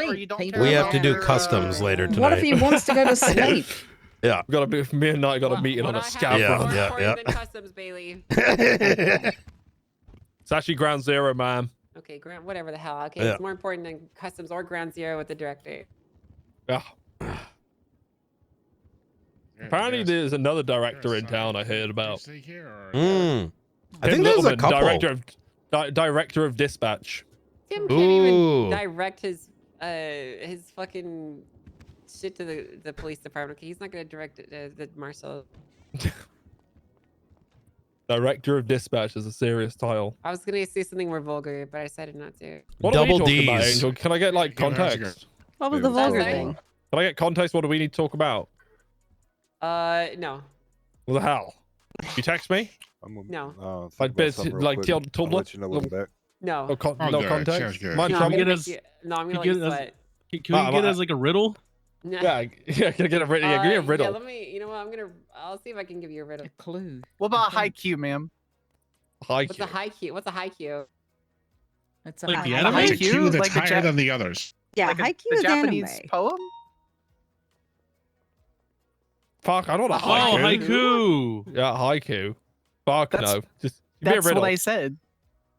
or you don't care We have about to do their, customs later tonight. What if he wants to go to sleep? Yeah. We got to be. Me and Knight got a meeting on a scav Yeah, run. yeah, More important than customs, Bailey. It's actually ground zero, ma'am. Okay, ground, whatever the hell. Okay, Yeah. it's more important than customs or ground zero with the director. Yeah. Apparently, there's another director in town I heard about. I Tim think there's a Littleman, couple. director of dispatch. Tim can't even direct his fucking shit to the police department. Okay, he's not gonna direct the marshal. Director of dispatch is a serious title. I was gonna say something more vulgar, but I decided not to. What are we Double talking about, Ds. Angel? Can I get like context? What was the vulgar thing? Can I get context? What do we need to talk about? No. What the hell? You text me? No. Like bits, like till let you know when I'm back. No. No, no context. No, Mind I'm trouble? gonna let you sweat. Can we get it as like a riddle? No. Yeah, can I get a riddle? Yeah, give me a riddle. Yeah, let me. You know what? I'll see if I can give you a riddle. A clue. What about high Q, ma'am? High What's a high Q? What's a high Q? It's a Like the high anime? High It's a Q, Q that's like the higher than the others. Yeah, like high Q the is Japanese anime. poem? Fuck, I don't know. Oh, haiku. Yeah, haiku. Fuck That's- no. Just give me a That's riddle. what I said.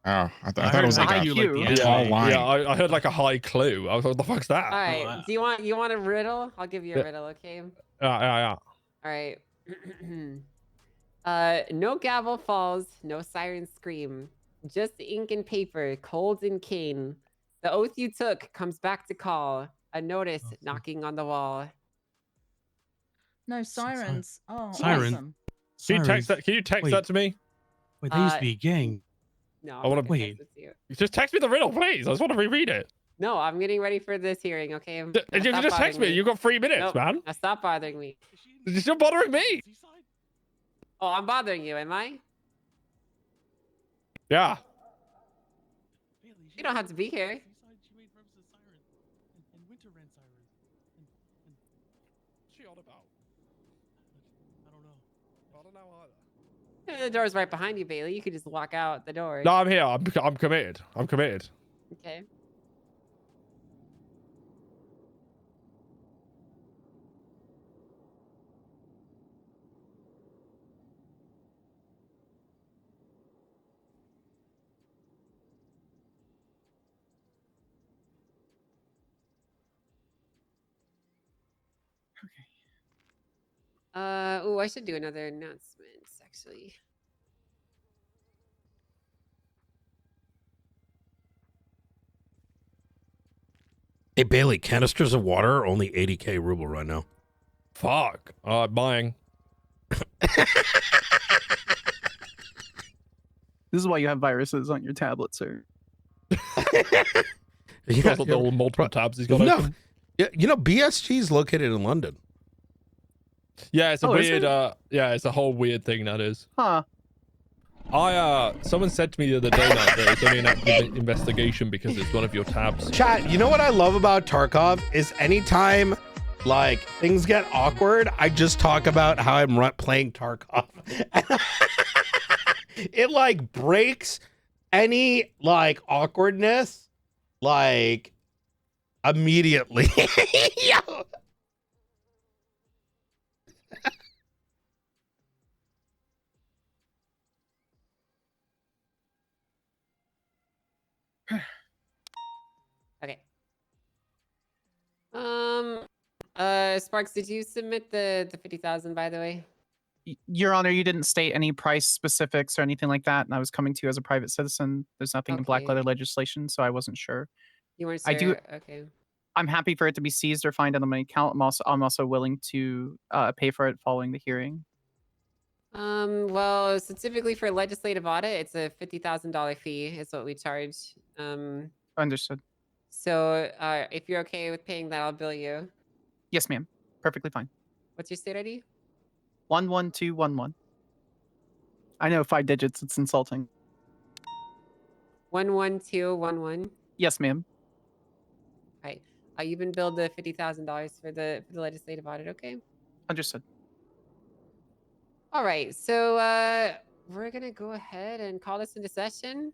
Oh, I thought it was like high a Q. like the tall anime. line. Yeah, I heard like a high clue. I was like, what the fuck's that? All right. Do you want a riddle? I'll give you a riddle. Okay. Yeah. All right. No gavel falls, no siren scream, just ink and paper, cold and cane. The oath you took comes back to call. A notice knocking on the wall. No sirens. Oh, Siren. awesome. Can you text Sorry. that? Can you text Wait. that to me? Wait, they used to be a gang. No, I wanna- I'm not gonna Wait. text it to you. Just text me the riddle, please. I just want to reread it. No, I'm getting ready for this hearing. Okay. If you Stop just text bothering me, you've got 3 minutes, Nope. man. Now stop bothering me. You're still bothering me. Oh, I'm bothering you, am I? Yeah. You don't have to be here. She on about? I don't know either. The door's right behind you, Bailey. You could just walk out the door. No, I'm here. I'm committed. I'm committed. Okay. Oh, I should do another announcement, actually. Hey Bailey, canisters of water are only 80k ruble right now. Fuck. Buying. This is why you have viruses on your tablet, sir. He's got the old multiple tabs he's got open. Yeah, you know BSG is located in London. Yeah, it's a Oh, is weird. it? Yeah, it's a whole weird thing that is. Huh. Someone said to me the other day that it's only an active investigation because it's one of your tabs. Chat, you know what I love about Tarkov is anytime like things get awkward, I just talk about how I'm playing Tarkov. It like breaks any like awkwardness like immediately. Yo. Okay. Sparks, did you submit the 50,000 by the way? Your Honor, you didn't state any price specifics or anything like that, and I was coming to you as a private citizen. There's nothing in black Okay. letter legislation, so I wasn't sure. You weren't I do- sure? Okay. I'm happy for it to be seized or fined on my account. I'm also willing to pay for it following the hearing. Well, so typically for a legislative audit, it's a $50,000 fee is what we charge. Understood. So if you're okay with paying that, I'll bill you. Yes, ma'am. Perfectly fine. What's your state ID? 11211. I know 5 digits. It's insulting. 11211. Yes, ma'am. Right. You've been billed the $50,000 for the legislative audit. Okay. Understood. All right. So we're gonna go ahead and call this into session.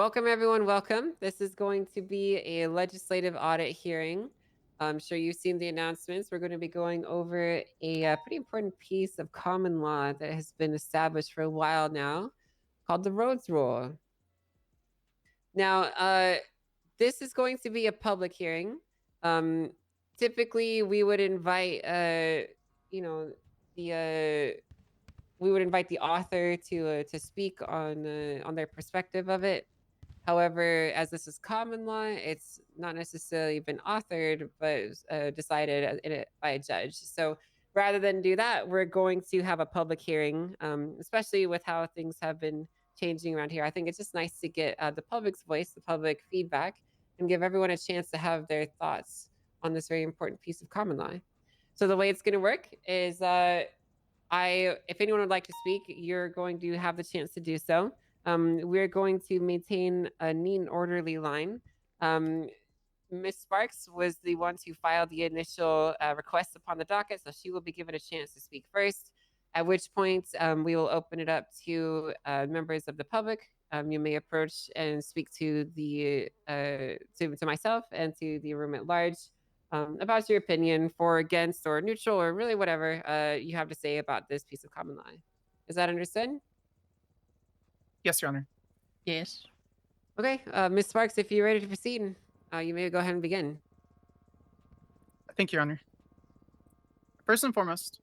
Welcome, everyone. Welcome. This is going to be a legislative audit hearing. I'm sure you've seen the announcements. We're going to be going over a pretty important piece of common law that has been established for a while now, called the Rhodes Rule. Now, this is going to be a public hearing. Typically, we would invite, you know, we would invite the author to speak on their perspective of it. However, as this is common law, it's not necessarily been authored, but decided by a judge. So rather than do that, we're going to have a public hearing, especially with how things have been changing around here. I think it's just nice to get the public's voice, the public feedback, and give everyone a chance to have their thoughts on this very important piece of common law. So the way it's going to work is if anyone would like to speak, you're going to have the chance to do so. We're going to maintain a neat and orderly line. Ms. Sparks was the one to file the initial request upon the docket, so she will be given a chance to speak first, at which point we will open it up to members of the public. You may approach and speak to to myself and to the room at large about your opinion, for, against, or neutral, or really whatever you have to say about this piece of common law. Is that understood? Yes, Your Honor. Yes. Okay, Ms. Sparks, if you're ready to proceed, you may go ahead and begin. Thank you, Your Honor. First and foremost,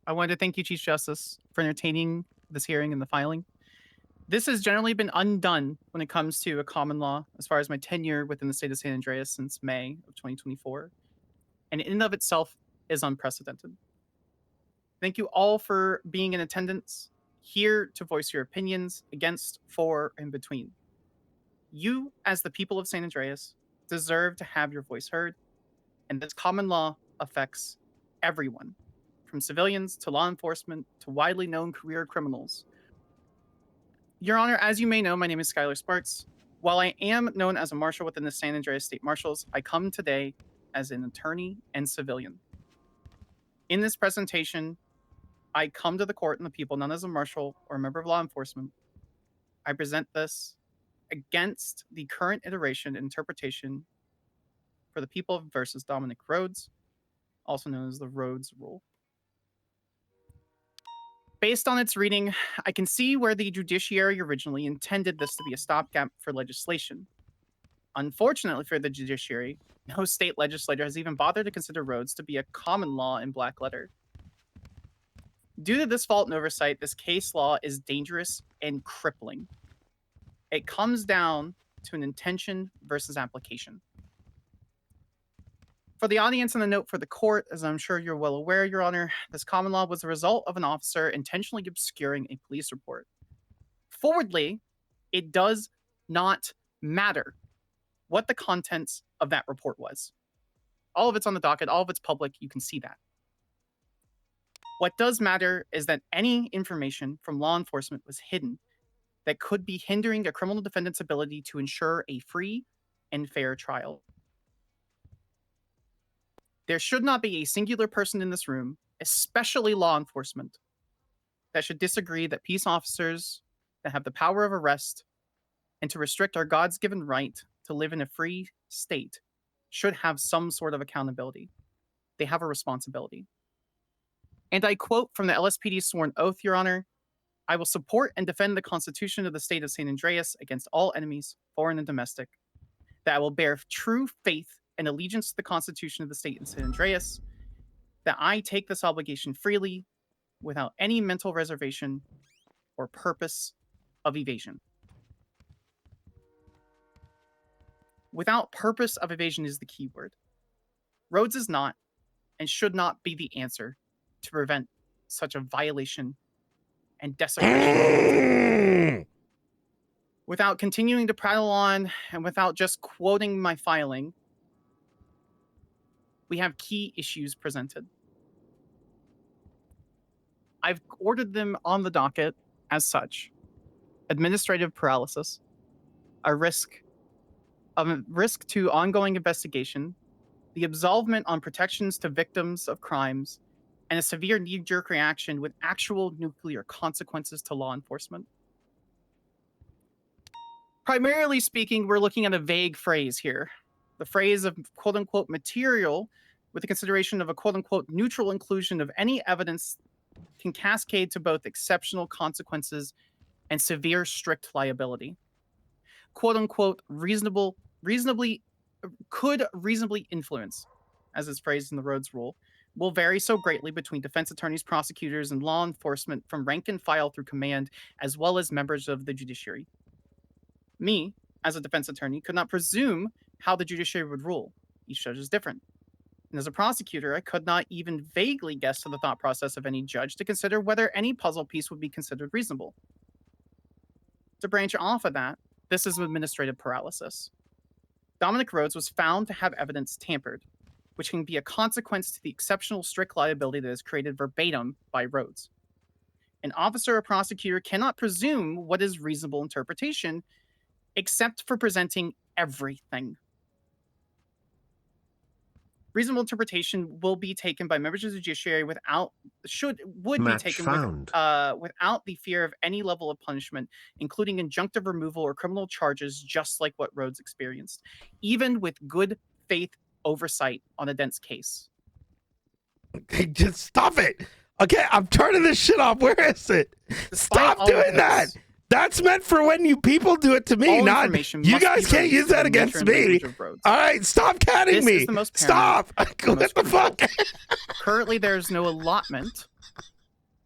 I wanted to thank you, Chief Justice, for entertaining this hearing and the filing. This has generally been undone when it comes to a common law, as far as my tenure within the state of San Andreas since May of 2024, and in and of itself is unprecedented. Thank you all for being in attendance, here to voice your opinions against, for, and between. You, as the people of San Andreas, deserve to have your voice heard, and this common law affects everyone, from civilians to law enforcement to widely known career criminals. Your Honor, as you may know, my name is Skylar Sparks. While I am known as a marshal within the San Andreas State Marshals, I come today as an attorney and civilian. In this presentation, I come to the court and the people, not as a marshal or a member of law enforcement. I present this against the current iteration and interpretation for the people versus Dominic Rhodes, also known as the Rhodes Rule. Based on its reading, I can see where the judiciary originally intended this to be a stopgap for legislation. Unfortunately for the judiciary, no state legislator has even bothered to consider Rhodes to be a common law in black letter. Due to this fault and oversight, this case law is dangerous and crippling. It comes down to an intention versus application. For the audience and a note for the court, as I'm sure you're well aware, Your Honor, this common law was the result of an officer intentionally obscuring a police report. Forwardly, it does not matter what the contents of that report was. All of it's on the docket, all of it's public, you can see that. What does matter is that any information from law enforcement was hidden that could be hindering a criminal defendant's ability to ensure a free and fair trial. There should not be a singular person in this room, especially law enforcement, that should disagree that peace officers that have the power of arrest and to restrict our God's given right to live in a free state should have some sort of accountability. They have a responsibility. And I quote from the LSPD's sworn oath, Your Honor, I will support and defend the Constitution of the state of San Andreas against all enemies, foreign and domestic, that I will bear true faith and allegiance to the Constitution of the state of San Andreas, that I take this obligation freely without any mental reservation or purpose of evasion. Without purpose of evasion is the key word. Rhodes is not and should not be the answer to prevent such a violation and desecration. Without continuing to prattle on and without just quoting my filing, we have key issues presented. I've ordered them on the docket as such. Administrative paralysis, a risk to ongoing investigation, the absolvement on protections to victims of crimes, and a severe knee-jerk reaction with actual nuclear consequences to law enforcement. Primarily speaking, we're looking at a vague phrase here. The phrase of quote-unquote material with the consideration of a quote-unquote neutral inclusion of any evidence can cascade to both exceptional consequences and severe strict liability. Quote-unquote could reasonably influence, as is phrased in the Rhodes Rule, will vary so greatly between defense attorneys, prosecutors, and law enforcement from rank and file through command, as well as members of the judiciary. Me, as a defense attorney, could not presume how the judiciary would rule. Each judge is different. And as a prosecutor, I could not even vaguely guess to the thought process of any judge to consider whether any puzzle piece would be considered reasonable. To branch off of that, this is administrative paralysis. Dominic Rhodes was found to have evidence tampered, which can be a consequence to the exceptional strict liability that is created verbatim by Rhodes. An officer or prosecutor cannot presume what is reasonable interpretation except for presenting everything. Reasonable interpretation will be taken by members of the judiciary without the fear of any level of punishment, including injunctive removal or criminal charges, just like what Rhodes experienced, even with good faith oversight on a dense case. Okay, just stop it. Okay, I'm turning this shit off. Where is it? Stop doing that. That's meant for when you people do it to me, not you guys can't use that against me. All right, stop catting me. Stop. What the fuck? Currently, there's no allotment,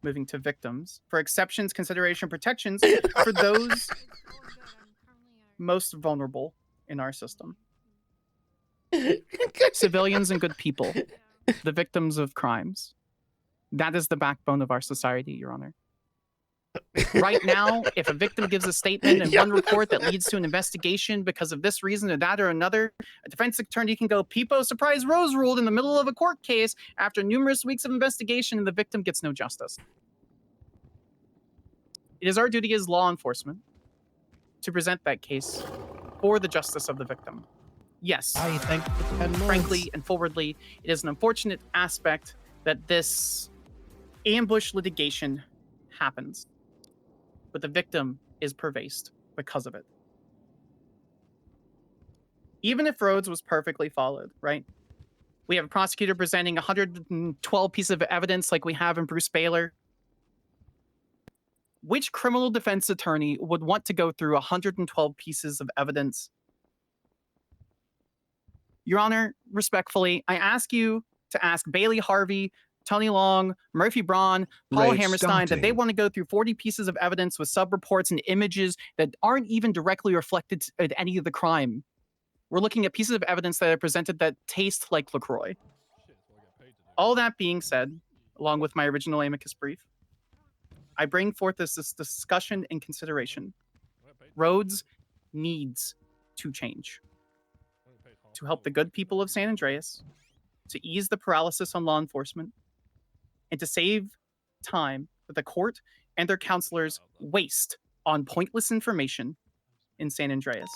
moving to victims, for exceptions, consideration, protections for those most vulnerable in our system. Civilians and good people, the victims of crimes. That is the backbone of our society, Your Honor. Right now, if a victim gives a statement and one report that leads to an investigation because of this reason or that or another, a defense attorney can go, "Peepo, surprise, Rose ruled," in the middle of a court case after numerous weeks of investigation, and the victim gets no justice. It is our duty as law enforcement to present that case for the justice of the victim. Yes, I think frankly and forwardly, it is an unfortunate aspect that this ambush litigation happens. But the victim is pervased because of it. Even if Rhodes was perfectly followed, right? We have a prosecutor presenting 112 pieces of evidence like we have in Bruce Baylor. Which criminal defense attorney would want to go through 112 pieces of evidence? Your Honor, respectfully, I ask you to ask Bailey Harvey, Tony Long, Murphy Braun, Paul Hammerstein, that they want to go through 40 pieces of evidence with sub-reports and images that aren't even directly reflected at any of the crime. We're looking at pieces of evidence that are presented that taste like LaCroix. All that being said, along with my original amicus brief, I bring forth this discussion and consideration. Rhodes needs to change to help the good people of San Andreas, to ease the paralysis on law enforcement, and to save time that the court and their counselors waste on pointless information in San Andreas.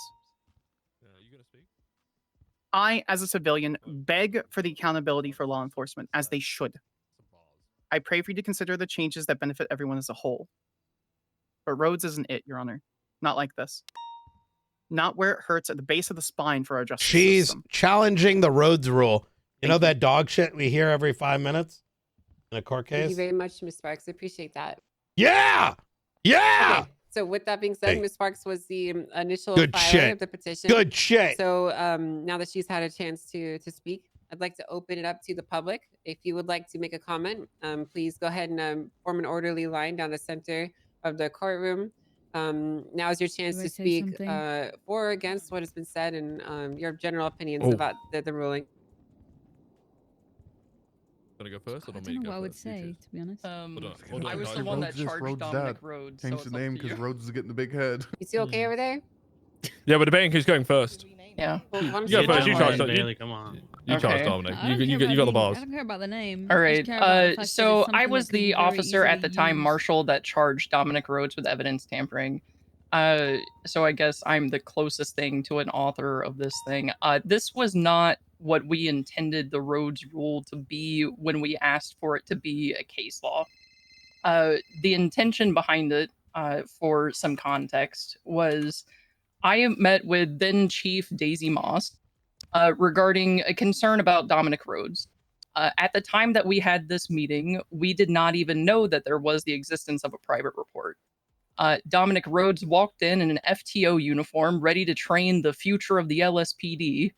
I, as a civilian, beg for the accountability for law enforcement, as they should. I pray for you to consider the changes that benefit everyone as a whole. But Rhodes isn't it, Your Honor. Not like this. Not where it hurts at the base of the spine for our justice system. She's challenging the Rhodes Rule. You know that dog shit we hear every 5 minutes in a court case? Thank you very much, Ms. Sparks. I appreciate that. Yeah! Yeah! Okay. So with that being said, Hey. Ms. Sparks was the initial Good filer shit. of the petition. Good shit. So now that she's had a chance to speak, I'd like to open it up to the public. If you would like to make a comment, please go ahead and form an orderly line down the center of the courtroom. Now is your chance to speak for or against what has been said and your general opinions about the ruling. Gonna go first, or I do don't you know go what I would first? You say, choose. to be honest. Hold on, I was guys. the one that Rhodes this, charged Rhodes Dominic that. Rhodes. Change so the it's up name to because you. Rhodes is getting the big head. You two okay over there? Yeah, but debating who's going first. Yeah. Well, why don't You go you first. You go charge. ahead? Bailey, come on. You charge, Okay. Dominic. I don't You care got about the bars. I don't care about the name. All I right. just care about the fact that So it's I something was that could be the very officer at the easily time, used. marshal, that charged Dominic Rhodes with evidence tampering. So I guess I'm the closest thing to an author of this thing. This was not what we intended the Rhodes Rule to be when we asked for it to be a case law. The intention behind it, for some context, was I met with then Chief Daisy Moss regarding a concern about Dominic Rhodes. At the time that we had this meeting, we did not even know that there was the existence of a private report. Dominic Rhodes walked in an FTO uniform, ready to train the future of the LSPD.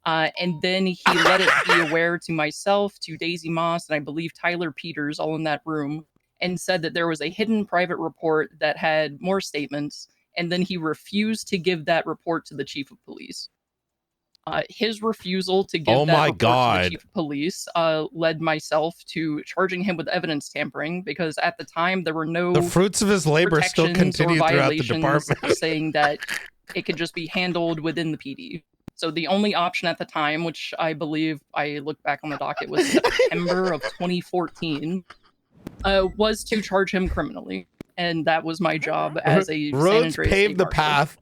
And then he let it be aware to myself, to Daisy Moss, and I believe Tyler Peters, all in that room, and said that there was a hidden private report that had more statements, and then he refused to give that report to the chief of police. His refusal to give that report to the chief of police led myself to charging him with evidence tampering, because at the time there were no the fruits of his labor still continue throughout the department, saying that it could just be handled within the PD. So the only option at the time, which I believe I look back on the docket, was September of 2014, was to charge him criminally. And that was my job as a Rhodes paved the path.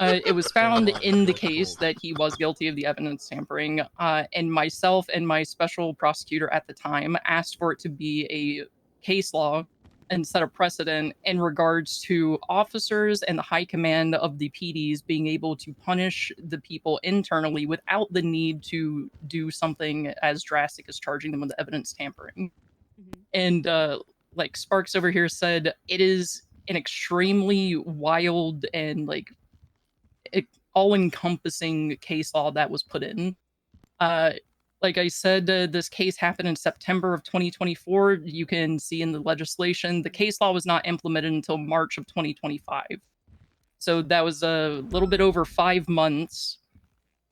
It was found in the case that he was guilty of the evidence tampering, and myself and my special prosecutor at the time asked for it to be a case law and set a precedent in regards to officers and the high command of the PDs being able to punish the people internally without the need to do something as drastic as charging them with evidence tampering. And like Sparks over here said, it is an extremely wild and like all-encompassing case law that was put in. Like I said, this case happened in September of 2024. You can see in the legislation, the case law was not implemented until March of 2025. So that was a little bit over 5 months.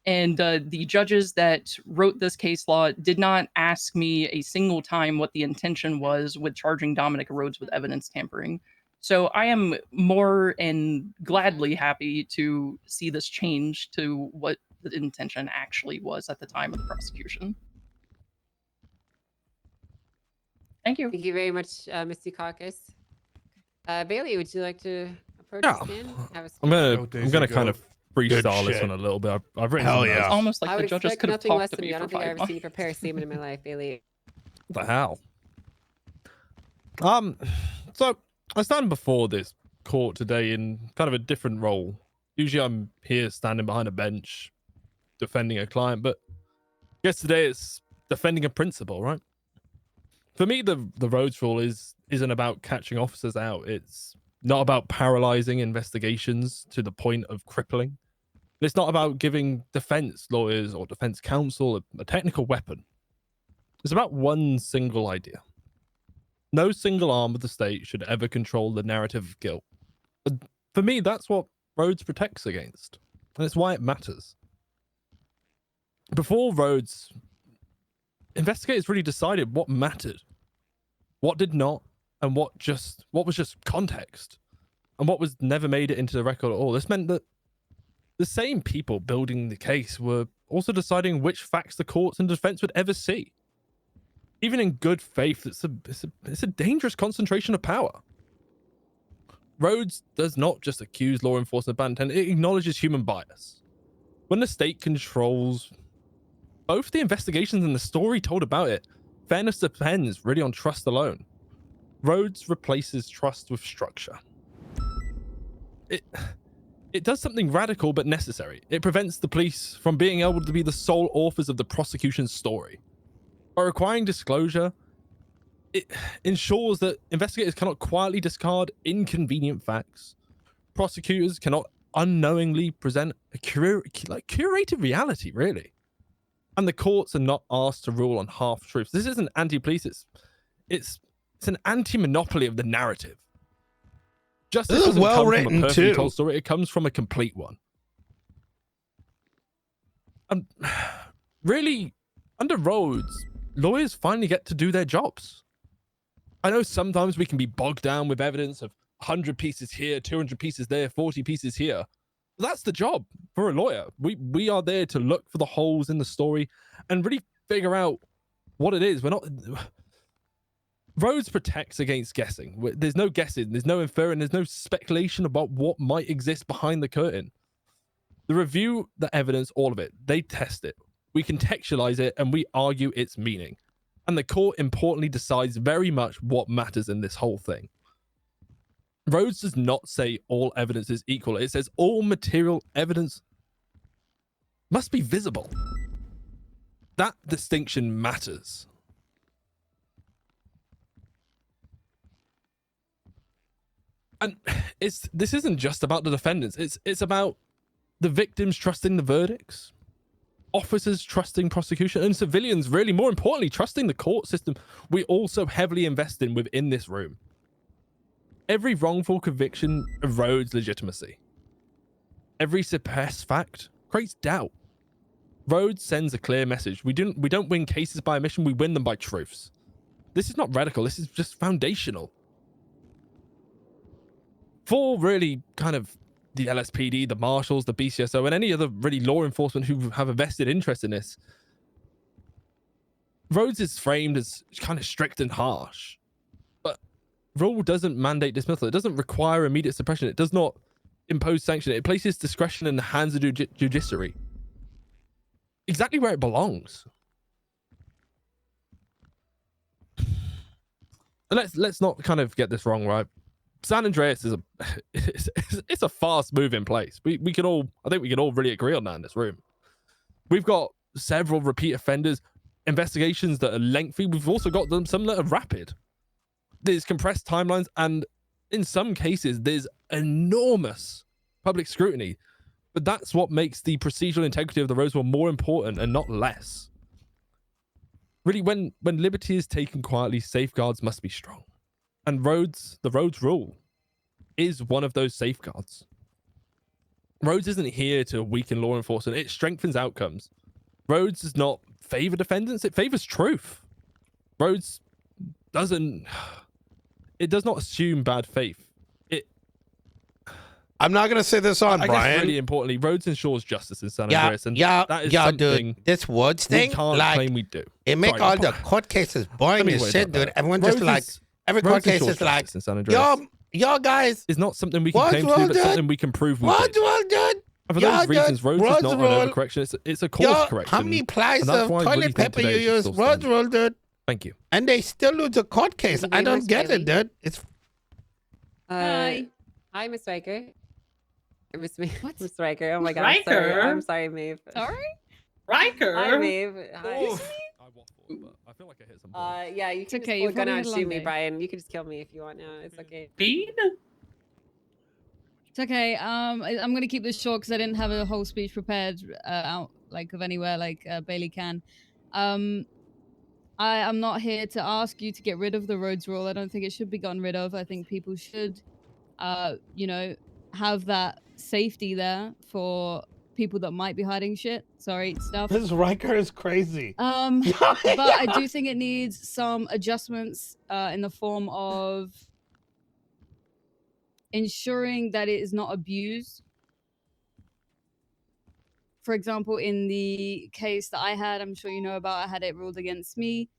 And the judges that wrote this case law did not ask me a single time what the intention was with charging Dominic Rhodes with evidence tampering. So I am more and gladly happy to see this change to what the intention actually was at the time of the prosecution. Thank you. Thank you very much, Mr. Caucus. Bailey, would you like to approach Yeah. us in? I'm gonna kind of freestyle this one a little bit. I've written Hell some yeah. notes. Almost like I the would judges expect could have nothing talked less to from me you. I for don't think I've 5 ever months. seen you prepare a statement in my life, Bailey. What the hell? So I stand before this court today in kind of a different role. Usually I'm here standing behind a bench defending a client, but I guess today it's defending a principle, right? For me, the Rhodes rule isn't about catching officers out. It's not about paralyzing investigations to the point of crippling. It's not about giving defense lawyers or defense counsel a technical weapon. It's about one single idea. No single arm of the state should ever control the narrative of guilt. For me, that's what Rhodes protects against, and it's why it matters. Before Rhodes, investigators really decided what mattered, what did not, and what was just context, and what was never made it into the record at all. This meant that the same people building the case were also deciding which facts the courts and defense would ever see. Even in good faith, it's a dangerous concentration of power. Rhodes does not just accuse law enforcement of bad intent, it acknowledges human bias. When the state controls both the investigations and the story told about it, fairness depends really on trust alone. Rhodes replaces trust with structure. It does something radical but necessary. It prevents the police from being able to be the sole authors of the prosecution's story. By requiring disclosure, it ensures that investigators cannot quietly discard inconvenient facts. Prosecutors cannot unknowingly present a curated reality, really. And the courts are not asked to rule on half-truths. This isn't anti-police, it's an anti-monopoly of the narrative. Justice doesn't come from a perfectly told story, it comes from a complete one. Really, under Rhodes, lawyers finally get to do their jobs. I know sometimes we can be bogged down with evidence of 100 pieces here, 200 pieces there, 40 pieces here. That's the job for a lawyer. We are there to look for the holes in the story and really figure out what it is. We're not... Rhodes protects against guessing. There's no guessing, there's no inferring, there's no speculation about what might exist behind the curtain. They review the evidence, all of it. They test it. We contextualize it and we argue its meaning. And the court importantly decides very much what matters in this whole thing. Rhodes does not say all evidence is equal. It says all material evidence must be visible. That distinction matters. And this isn't just about the defendants. It's about the victims trusting the verdicts, officers trusting prosecution, and civilians, really, more importantly, trusting the court system we also heavily invest in within this room. Every wrongful conviction erodes legitimacy. Every suppressed fact creates doubt. Rhodes sends a clear message. We don't win cases by omission, we win them by truths. This is not radical, this is just foundational. For really kind of the LSPD, the marshals, the BCSO, and any other really law enforcement who have a vested interest in this, Rhodes is framed as kind of strict and harsh. But rule doesn't mandate dismissal. It doesn't require immediate suppression. It does not impose sanction. It places discretion in the hands of the judiciary. Exactly where it belongs. And let's not kind of get this wrong, right? San Andreas is it's a fast moving place. I think we can all really agree on that in this room. We've got several repeat offenders, investigations that are lengthy. We've also got some that are rapid. There's compressed timelines, and in some cases, there's enormous public scrutiny. But that's what makes the procedural integrity of the Rhodes War more important and not less. Really, when liberty is taken quietly, safeguards must be strong. And the Rhodes rule is one of those safeguards. Rhodes isn't here to weaken law enforcement. It strengthens outcomes. Rhodes does not favor defendants. It favors truth. Rhodes does not assume bad faith. I'm not going to say this on I Brian. guess really importantly, Rhodes ensures justice in San Andreas. And that is something dude. This Woods thing, we can't claim we do. It make all the court cases boring as shit, dude. Everyone just every court case is like, y'all guys. It's not something we can claim to do, but something we can prove we did. Dude. And for those reasons, Rhodes is not an overcorrection. It's a course correction. How many plies of toilet paper you use? Rhodes rule, dude. Thank you. And they still lose a court case. I don't get it, dude. It's Hi, Miss Riker. Miss Riker. Oh my God. I'm sorry, Maeve. Sorry? Riker. Hi, Maeve. Hi. I waffle, but I feel like I hit some balls. Yeah, you can okay. just pull a gun out and shoot me, day. Brian. You can just kill me if you want now. It's okay. Bean? It's okay. I'm gonna keep this short because I didn't have a whole speech prepared out of anywhere like Bailey can. I'm not here to ask you to get rid of the Rhodes rule. I don't think it should be gotten rid of. I think people should, have that safety there for people that might be hiding stuff. this Riker is crazy. But I do think it needs some adjustments in the form of ensuring that it is not abused. For example, in the case that I had, I'm sure you know about, I had it ruled against me.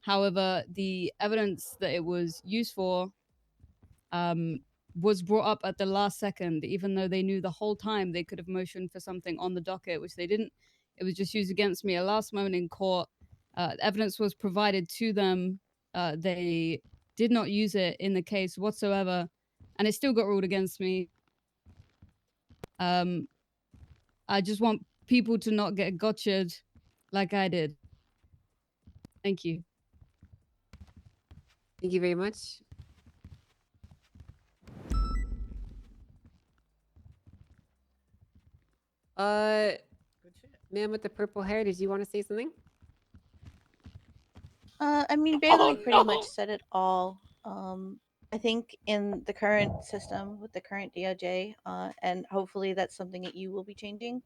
However, the evidence that it was used for was brought up at the last second, even though they knew the whole time they could have motioned for something on the docket, which they didn't. It was just used against me at last moment in court. Evidence was provided to them. They did not use it in the case whatsoever, and it still got ruled against me. I just want people to not get gotcha'd like I did. Thank you. Thank you very much. Ma'am with the purple hair, did you want to say something? I mean, Bailey pretty much said it all. I think in the current system with the current DOJ, and hopefully that's something that you will be changing.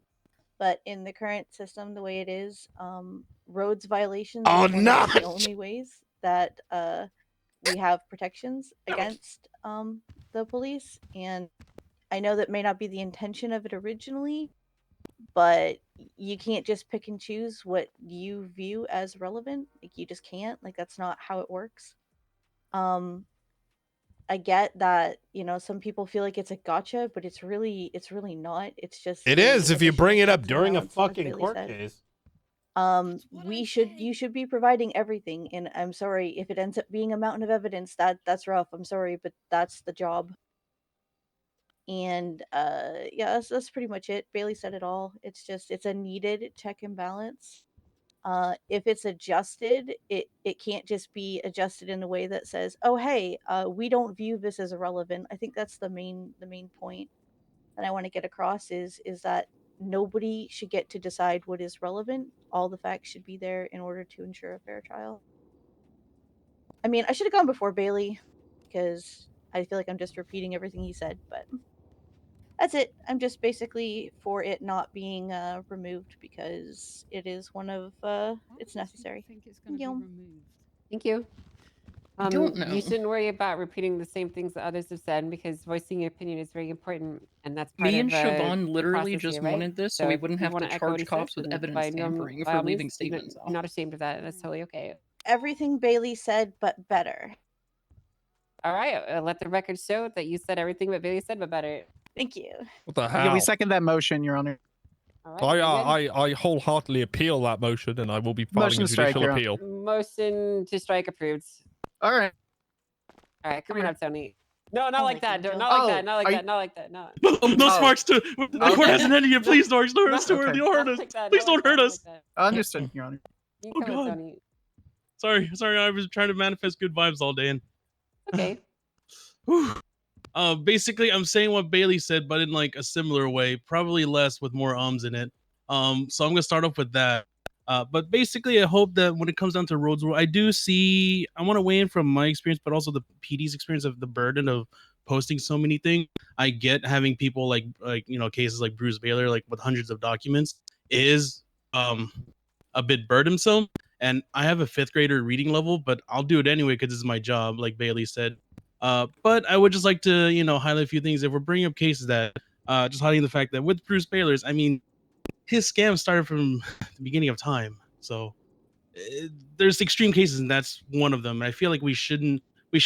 But in the current system, the way it is, Rhodes violations are one of the only ways that we have protections against the police. And I know that may not be the intention of it originally, but you can't just pick and choose what you view as relevant. Like, you just can't. Like, that's not how it works. I get that, some people feel like it's a gotcha, but it's really not. It's just it is if you bring it up during a fucking court case. You should be providing everything, and I'm sorry if it ends up being a mountain of evidence. That's rough. I'm sorry, but that's the job. And yeah, that's pretty much it. Bailey said it all. It's a needed check and balance. If it's adjusted, it can't just be adjusted in a way that says, "Oh, hey, we don't view this as irrelevant." I think that's the main point that I want to get across is that nobody should get to decide what is relevant. All the facts should be there in order to ensure a fair trial. I mean, I should have gone before Bailey because I feel like I'm just repeating everything he said, but that's it. I'm just basically for it not being removed because it is one of it's necessary. Think it's going to be removed. Thank you. I don't know. You shouldn't worry about repeating the same things that others have said because voicing your opinion is very important, and that's part Me of and Siobhan the literally process just here, right? wanted this so we if wouldn't you have to wanna echo what charge he cops says, with then evidence tampering for leaving means, statements you're out. not ashamed of that, and that's totally okay. Everything Bailey said, but better. All right, let the record show that you said everything that Bailey said, but better. Thank you. What the hell? Yeah, we second that motion, Your Honor. All right, very good. I wholeheartedly appeal that motion, and I will be filing Motion a to strike, judicial Your Honor. appeal. Motion to strike approved. All right. All right, come Come on here. up, Tony. No, not Oh like my that. God, Not like that. Not like that. Not like that. Not. No, Sparks. The court hasn't ended yet. Please, Norks. No, it's too Okay. early. Don't hurt us. like that, Please not like don't hurt that, us. not like Understood, Your Honor. that. You Oh, come up, God. Tony. Sorry. I was trying to manifest good vibes all day. And Okay. Whew. Basically, I'm saying what Bailey said, but in like a similar way, probably less with more ums in it. So I'm gonna start off with that. But basically, I hope that when it comes down to Rhodes rule, I want to weigh in from my experience, but also the PD's experience of the burden of posting so many things. I get having people like cases like Bruce Baylor, like with hundreds of documents, is a bit burdensome. And I have a 5th grader reading level, but I'll do it anyway because it's my job, like Bailey said. But I would just like to, highlight a few things. If we're bringing up cases that, just highlighting the fact that with Bruce Baylor's, I mean, his scam started from the beginning of time. So there's extreme cases, and that's one of them. And I feel like we should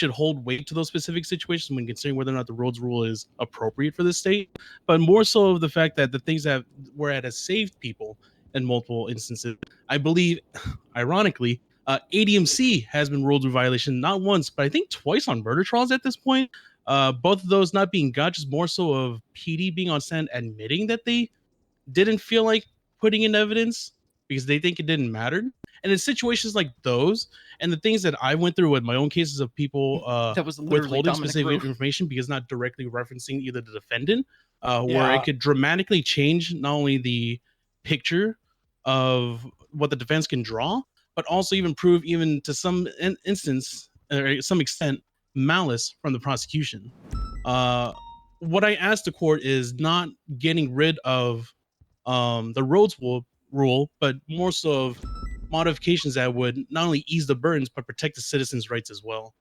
hold weight to those specific situations when considering whether or not the Rhodes rule is appropriate for this state, but more so of the fact that the things that where it has saved people in multiple instances. I believe, ironically, ADMC has been ruled in violation not once, but I think twice on murder trials at this point. Both of those not being got, just more so of PD being on stand admitting that they didn't feel like putting in evidence because they think it didn't matter. And in situations like those, and the things that I went through with my own cases of people That was literally withholding Dominic specific Rue. information because not directly referencing either the defendant, where it could dramatically change not only the picture of what the defense can draw, but also even prove, even to some instance or some extent, malice from the prosecution. What I asked the court is not getting rid of the Rhodes rule, but more so of modifications that would not only ease the burdens but protect the citizens' rights as well.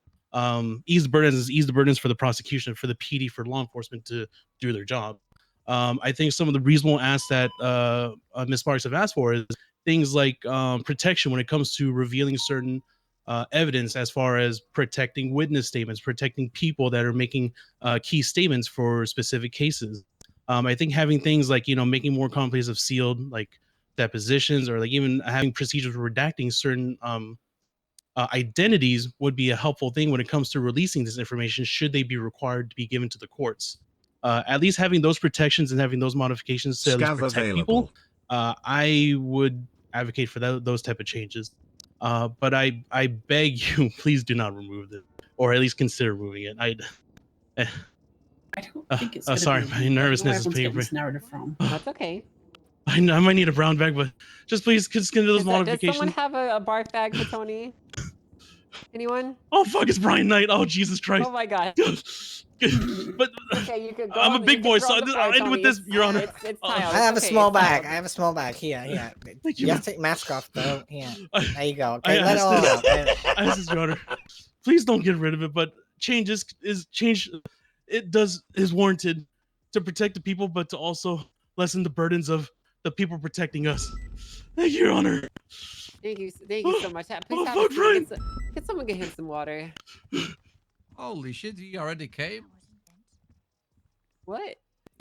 Ease the burdens for the prosecution, for the PD, for law enforcement to do their job. I think some of the reasonable asks that Ms. Sparks have asked for is things like protection when it comes to revealing certain evidence, as far as protecting witness statements, protecting people that are making key statements for specific cases. I think having things like, making more comprehensive sealed like depositions, or like even having procedures for redacting certain identities would be a helpful thing when it comes to releasing this information, should they be required to be given to the courts. At least having those protections and having those modifications to at least protect people, I would advocate for those type of changes. But I beg you, please do not remove it, or at least consider removing it. I don't think it's sorry, my nervousness is paying for this narrative from. That's okay. I know I might need a brown bag, but just please consider those modifications. Does someone have a barf bag for Tony? Anyone? Oh fuck, it's Brian Knight. Oh Jesus Christ. Oh my God. But okay, you could go. I'm a big boy, so I'll end with this, Your Honor. I have a small bag. I have a small bag. Here. You have to take mask off, though. Here. There you go. Okay, let it all out. I ask this, Your Honor. Please don't get rid of it, but change is warranted to protect the people, but to also lessen the burdens of the people protecting us. Thank you, Your Honor. Thank you so much. Please can someone get him some water? Holy shit, he already came? What?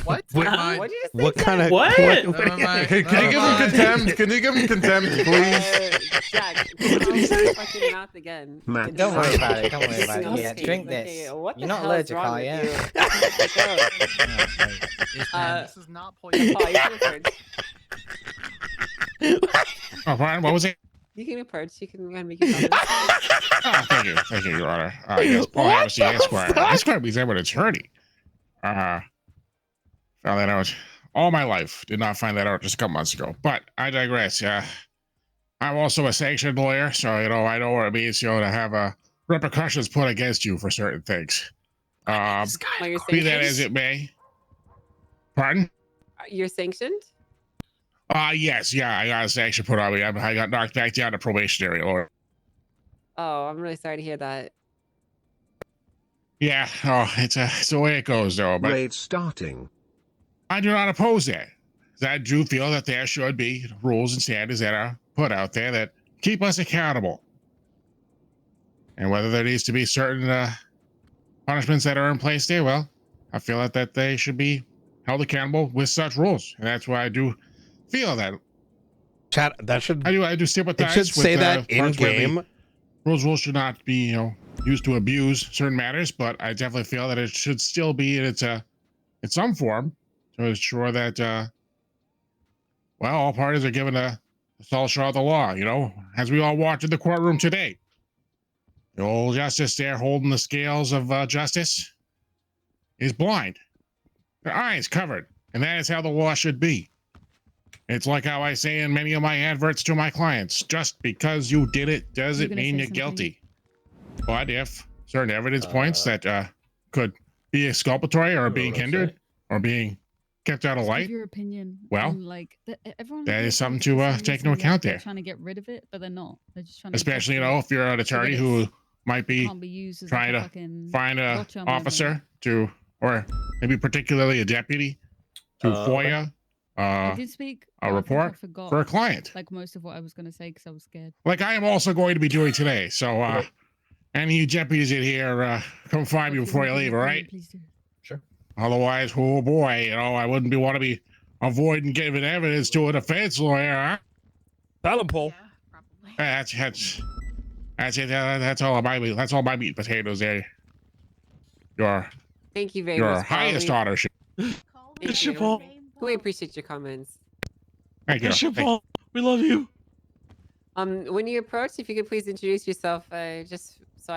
What? What, What did you just say? what kind of What? what Never mind. Can you give him contempt? Can you give him contempt, please? Jack, open your fucking mouth again. Don't worry about it. Don't worry about it. Okay, Yeah, drink okay, this. what the You're not hell is allergic, wrong are with you? This is not poison. Paul, you can approach. Oh, Brian, what was it? You can approach. You can go ahead and make your comments. Thank you, Your Honor. Yes, Paul Havasu, Esquire. Esquire means I'm an attorney. Found that out all my life. Did not find that out just a couple months ago. But I digress. I'm also a sanctioned lawyer, so I know what it means, to have repercussions put against you for certain things. Be that as it may. Pardon? You're sanctioned? Yes, I got a sanction put on me. I got knocked back down to probationary order. Oh, I'm really sorry to hear that. Yeah, it's the way it goes, though. But Raid starting. I do not oppose that. I do feel that there should be rules and standards that are put out there that keep us accountable. And whether there needs to be certain punishments that are in place there, well, I feel that they should be held accountable with such rules. And that's why I do feel that. Chat, that should. I do sympathize. It should say that in game. Rules should not be, used to abuse certain matters, but I definitely feel that it should still be in some form to ensure that all parties are given a sole shot of the law, as we all watch in the courtroom today. The old justice there holding the scales of justice is blind. Their eyes covered, and that is how the law should be. It's like how I say in many of my adverts to my clients, just because you did it doesn't mean you're guilty. But if certain evidence points that could be exculpatory or being hindered or being kept out of light, your opinion. well, everyone that is something to take into account there. They're trying to get rid of it, but they're not. They're just trying to. Especially, if you're an attorney who might be trying to find an officer to, or maybe particularly a deputy to FOIA I did speak a report for a client. Like most of what I was going to say because I was scared. Like I am also going to be doing today. So, any of you deputies in here, come find me before you leave, all right? Please do. Sure. Otherwise, oh boy, I wouldn't want to be avoiding giving evidence to a defense lawyer, huh? Tell him, Paul. Yeah, that's it. That's all my meat and potatoes there. Thank you very much. Your highest honor. Bishop Paul. We appreciate your comments. Thank you. Bishop Paul, we love you. When you approach, if you could please introduce yourself, just because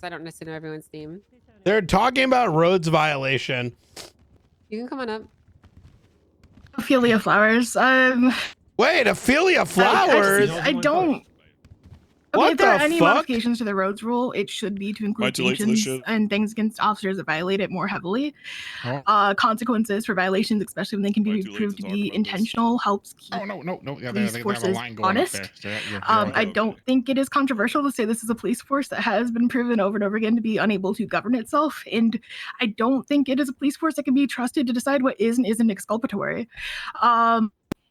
I don't necessarily know everyone's name. They're talking about Rhodes violation. You can come on up. Ophelia Flowers. Wait, Ophelia Flowers? I don't. What if there are the any fuck? modifications to the Rhodes rule, it should be to include sanctions and things against officers that violate it more heavily. Consequences for violations, especially when they can be proved to be intentional, helps keep police forces honest. I don't think it is controversial to say this is a police force that has been proven over and over again to be unable to govern itself, and I don't think it is a police force that can be trusted to decide what is and isn't exculpatory.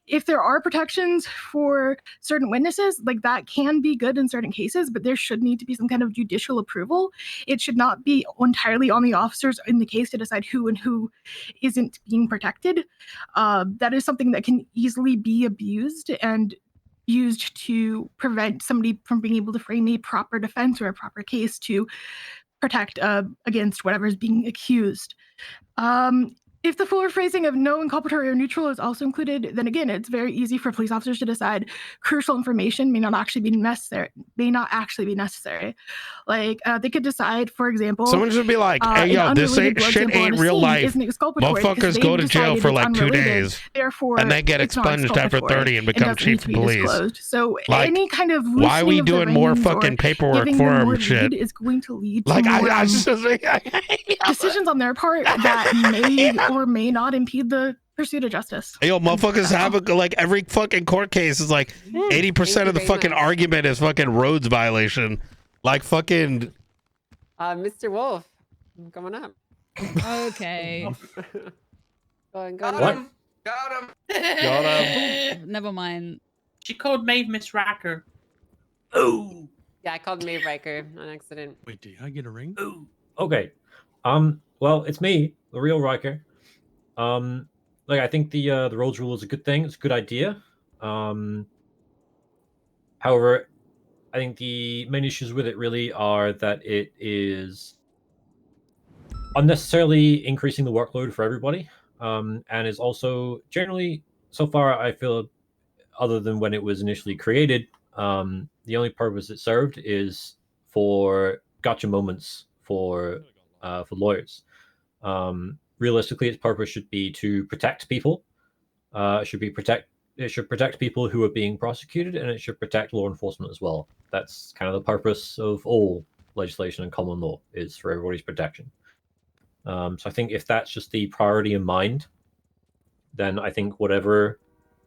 If there are protections for certain witnesses, like that can be good in certain cases, but there should need to be some kind of judicial approval. It should not be entirely on the officers in the case to decide who and who isn't being protected. That is something that can easily be abused and used to prevent somebody from being able to frame a proper defense or a proper case to protect against whatever is being accused. If the fuller phrasing of no inculpatory or neutral is also included, then again, it's very easy for police officers to decide crucial information may not actually be necessary. Like they could decide, for example, Someone should be like, "Hey, yo, this shit ain't real life. Motherfuckers go to jail for like 2 days, and they get expunged after 30 and become chief of police." So like, any kind of why are we doing more fucking paperwork for them? Shit is going to lead to like more, I just decisions on their part that may or may not impede the pursuit of justice. Yo, motherfuckers have like every fucking court case is like 80% of the fucking argument is fucking Rhodes violation. Like fucking. Mr. Wolf, come on up. Okay. Go Got on. him. Got him. Got him. Never mind. She called Maeve Miss Racker. Ooh. Yeah, I called Maeve Riker on accident. Wait, did I get a ring? Ooh. Okay. Well, it's me, the real Riker. Like I think the Rhodes rule is a good thing. It's a good idea. However, I think the main issues with it really are that it is unnecessarily increasing the workload for everybody, and is also generally, so far, I feel, other than when it was initially created, the only purpose it served is for gotcha moments for lawyers. Realistically, its purpose should be to protect people. It should protect people who are being prosecuted, and it should protect law enforcement as well. That's kind of the purpose of all legislation and common law, is for everybody's protection. So I think if that's just the priority in mind, then I think whatever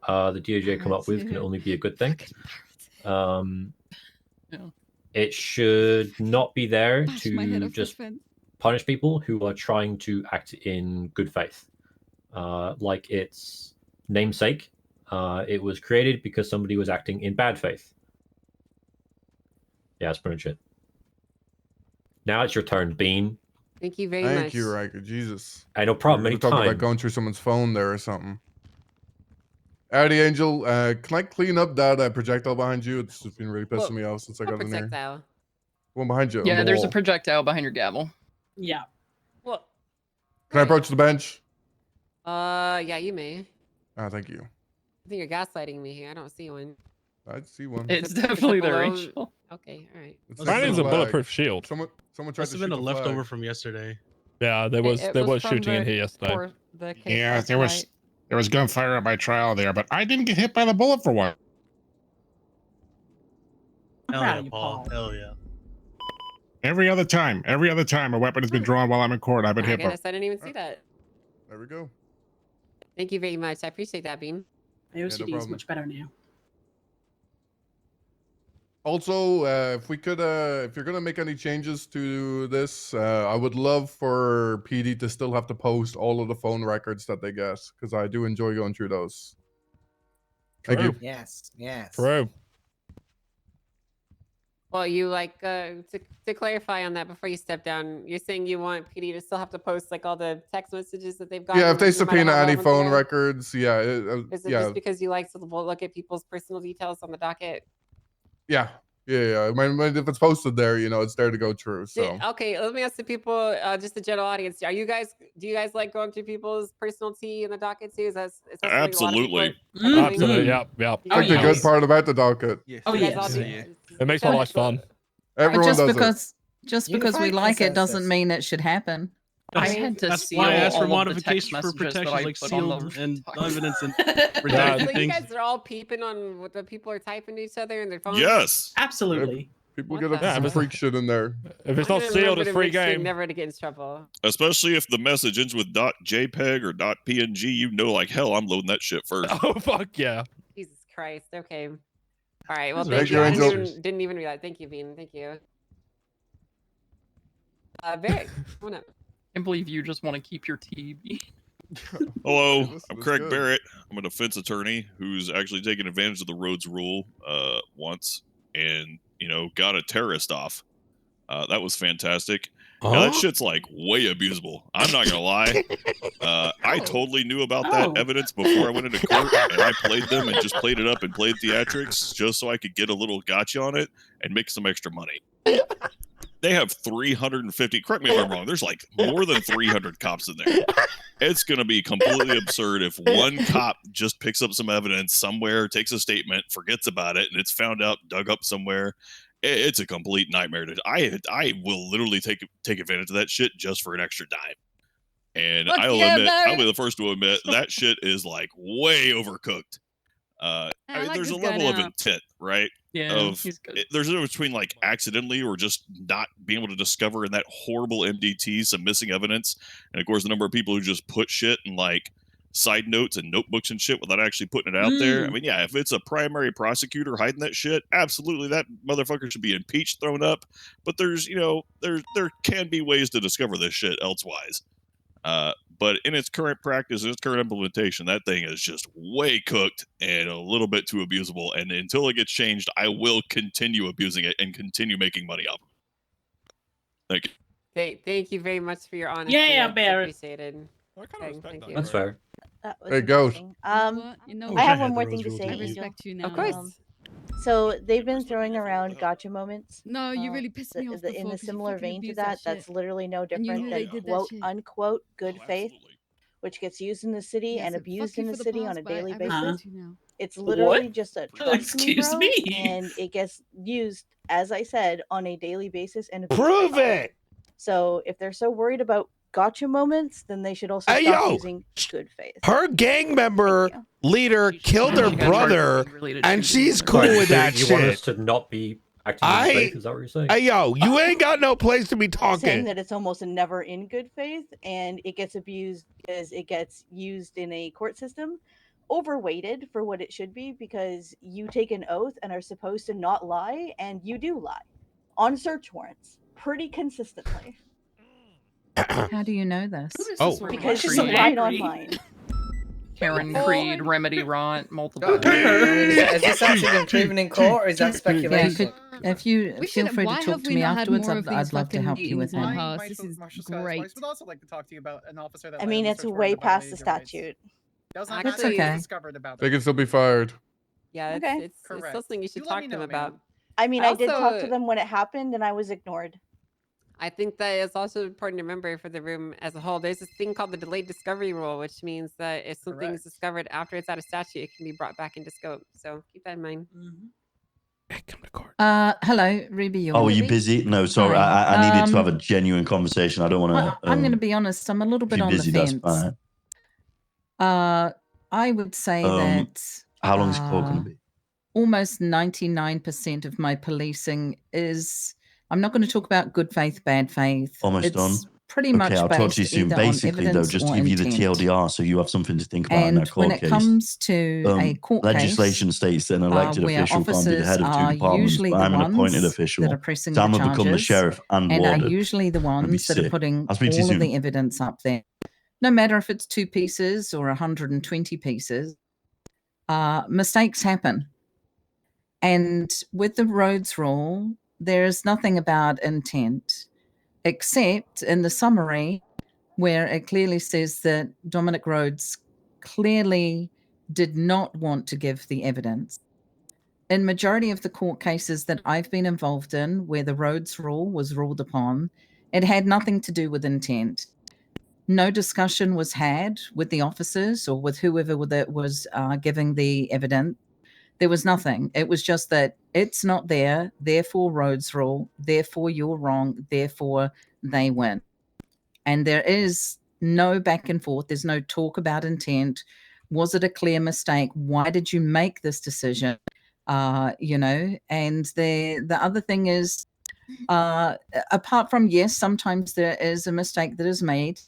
the DOJ come up with can only be a good thing. It should not be there to just punish people who are trying to act in good faith. Like its namesake, it was created because somebody was acting in bad faith. Yeah, that's pretty much it. Now it's your turn, Bean. Thank you very much. Thank you, Riker. Jesus. I no problem. We're talking about going through someone's phone there or something. Howdy, Angel. Can I clean up that projectile behind you? It's just been really pissing me off since I got in here. Projectile. One behind you. Yeah, on the there's wall. a projectile behind your gavel. Yeah. Well. Can I approach the bench? Yeah, you may. Ah, thank you. I think you're gaslighting me here. I don't see one. I see one. It's definitely there, below? Rachel. Okay, all right. Mine is a bulletproof shield. Someone tried Must to have been shoot a the leftover flag. from yesterday. Yeah, there was from shooting in the here yesterday. Yeah, there was gunfire at my trial there, but I didn't get hit by the bullet for one. Hell proud yeah, of you, Paul. Paul. Hell yeah. Every other time a weapon has been drawn while I'm in court, I've been I hit by. guess I didn't even see that. There we go. Thank you very much. I appreciate that, Bean. My OCD is problem. much better now. Also, if we could, if you're gonna make any changes to this, I would love for PD to still have to post all of the phone records that they get, because I do enjoy going through those. Thank you. Yes, yes. True. Well, you like to clarify on that before you step down. You're saying you want PD to still have to post like all the text messages that they've got. Yeah, if they subpoena any phone records, yeah, Is it yeah, just because you like to look at people's personal details on the docket? yeah. I mean, if it's posted there, you know, it's there to go through. So Okay, let me ask the people, just the general audience. Do you guys like going through people's personal tea in the docket too? Is that Absolutely. Absolutely. Yep. I think the good part about the docket. Oh, You guys yes. all do- It makes my life fun. Everyone just does because just because we Unified like it consensus. doesn't mean it should happen. I had to That's seal why I asked for all of the text modifications for messages that protection, I like put on the sealed and document. evidence and Yeah, redacted So you things. guys are all peeping on what the people are typing to each other in their phones? Yes. Absolutely. People What get up the to some hell? freak shit in there. If it's I'm not gonna sealed, remember it's to free make sure game. never to get in trouble. Especially if the message ends with .jpeg or .png, you know, like hell, I'm loading that shit first. Oh fuck yeah. Jesus Christ. Okay. All right. Well, Those are thank you. you, I Angel. didn't even realize. Thank you, Bean. Thank you. Barrett, come on up. I can't believe you just want to keep your tea. Hello, Listen, I'm it's Craig good. Barrett. I'm a defense attorney who's actually taken advantage of the Rhodes rule once and, you know, got a terrorist off. That was fantastic. Now, that shit's like way abusable. I'm not gonna lie. I totally knew about that evidence before I went into court, and I played them and just played it up and played theatrics just so I could get a little gotcha on it and make some extra money. They have 350. Correct me if I'm wrong. There's like more than 300 cops in there. It's going to be completely absurd if one cop just picks up some evidence somewhere, takes a statement, forgets about it, and it's found out, dug up somewhere. It's a complete nightmare. I will literally take advantage of that shit just for an extra dime. And Fuck I'll yeah, admit, I'll Barrett. be the first to admit that shit is like way overcooked. I mean, like there's a this guy level of now. intent, right? Yeah, he's good. There's a difference between like accidentally or just not being able to discover in that horrible MDT some missing evidence, and of course the number of people who just put shit in like side notes and notebooks and shit without actually putting it out there. I mean, yeah, if it's a primary prosecutor hiding that shit, absolutely that motherfucker should be impeached, thrown up. But there's, you know, there can be ways to discover this shit elsewise. But in its current practice, in its current implementation, that thing is just way cooked and a little bit too abusable. And until it gets changed, I will continue abusing it and continue making money off it. Thank you. Thank you very much for your honesty. Yeah, That's Barrett. appreciated. I kind of respect that. That's fair. That was Hey, Ghost. interesting. You know I what? have one more thing to say. I Angel. respect you now. Of course. So they've been throwing around gotcha moments. No, you really pissed me off before. In a 'cause you similar fucking vein to abused that, shit. that's literally no And you different knew they than did that quote shit. unquote good faith, which gets used in the city Yes, and fuck abused you in for the the city past, on a but I daily respect basis. you now. It's literally What? just a trust Excuse bro, me. and it gets used, as I said, on a daily basis and abused Prove by all. it. So if they're so worried about gotcha moments, then they should also Hey, stop yo, using good faith. her gang member leader killed her brother, and she's cool Sorry, with so that you want us shit. to not be acting in good faith? Is that what you're saying? Hey, yo, you ain't got no place to be Saying talking. that it's almost never in good faith, and it gets abused because it gets used in a court system, overweighted for what it should be, because you take an oath and are supposed to not lie, and you do lie on search warrants pretty consistently. How do you know this? Because you can find online. Karen Creed, Remedy Ront, multiple. I mean, has this actually been proven in court, or is that Yeah, speculation? if you We feel should. free to Why talk have to we me not had afterwards, more of I'd these love to fucking help you with meetings in the that. past? This is great. would also like to talk to you about an officer that I mean, it's way past the statute. That was not That's actually okay. discovered about They can still be fired. Yeah, Okay. it's still something you should You let talk me to them know, man. about. I mean, I did talk to also- them when it happened, and I was ignored. I think that it's also important to remember for the room as a whole. There's this thing called the delayed discovery rule, which means that if something is discovered after it's out of statute, it can be brought back into scope. So keep that in mind. Hello, Ruby. You're Oh, are you busy? No, sorry. Hi. I needed to have a genuine conversation. I don't want to. I'm going to be honest. I'm a little if bit you're on busy, the that's fence. fine. I would say that How long is court going to be? almost 99% of my policing is. I'm not going to talk about good faith, bad faith. Almost it's done. Pretty Okay, much I'll talk to you based soon. either on Basically, though, evidence just to or give you the intent. TLDR so you have something to think about in And that when court it case. comes to a court Legislation case, states that an elected where official can't be the officers head of two are departments, usually but the I'm an appointed ones official. that are pressing So I'm the going to become the charges sheriff and are warden. usually the I'd be ones that are sick. putting I'll speak to you all of soon. the evidence up there. No matter if it's 2 pieces or 120 pieces, mistakes happen. And with the Rhodes rule, there's nothing about intent, except in the summary where it clearly says that Dominic Rhodes clearly did not want to give the evidence. In majority of the court cases that I've been involved in where the Rhodes rule was ruled upon, it had nothing to do with intent. No discussion was had with the officers or with whoever that was giving the evidence. There was nothing. It was just that it's not there, therefore Rhodes rule, therefore you're wrong, therefore they win. And there is no back and forth. There's no talk about intent. Was it a clear mistake? Why did you make this decision? And the other thing is, apart from, yes, sometimes there is a mistake that is made,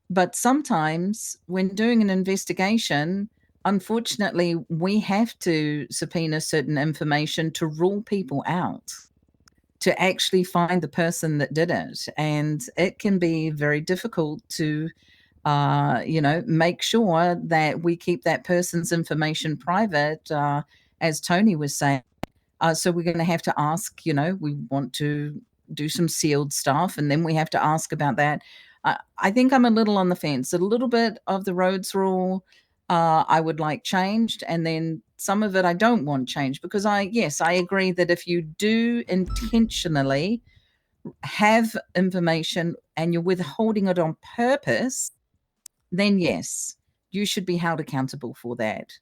but sometimes when doing an investigation, unfortunately, we have to subpoena certain information to rule people out, to actually find the person that did it. And it can be very difficult to, make sure that we keep that person's information private, as Tony was saying. So we're going to have to ask, we want to do some sealed stuff, and then we have to ask about that. I think I'm a little on the fence. A little bit of the Rhodes rule I would like changed, and then some of it I don't want changed, because I agree that if you do intentionally have information and you're withholding it on purpose, then yes, you should be held accountable for that.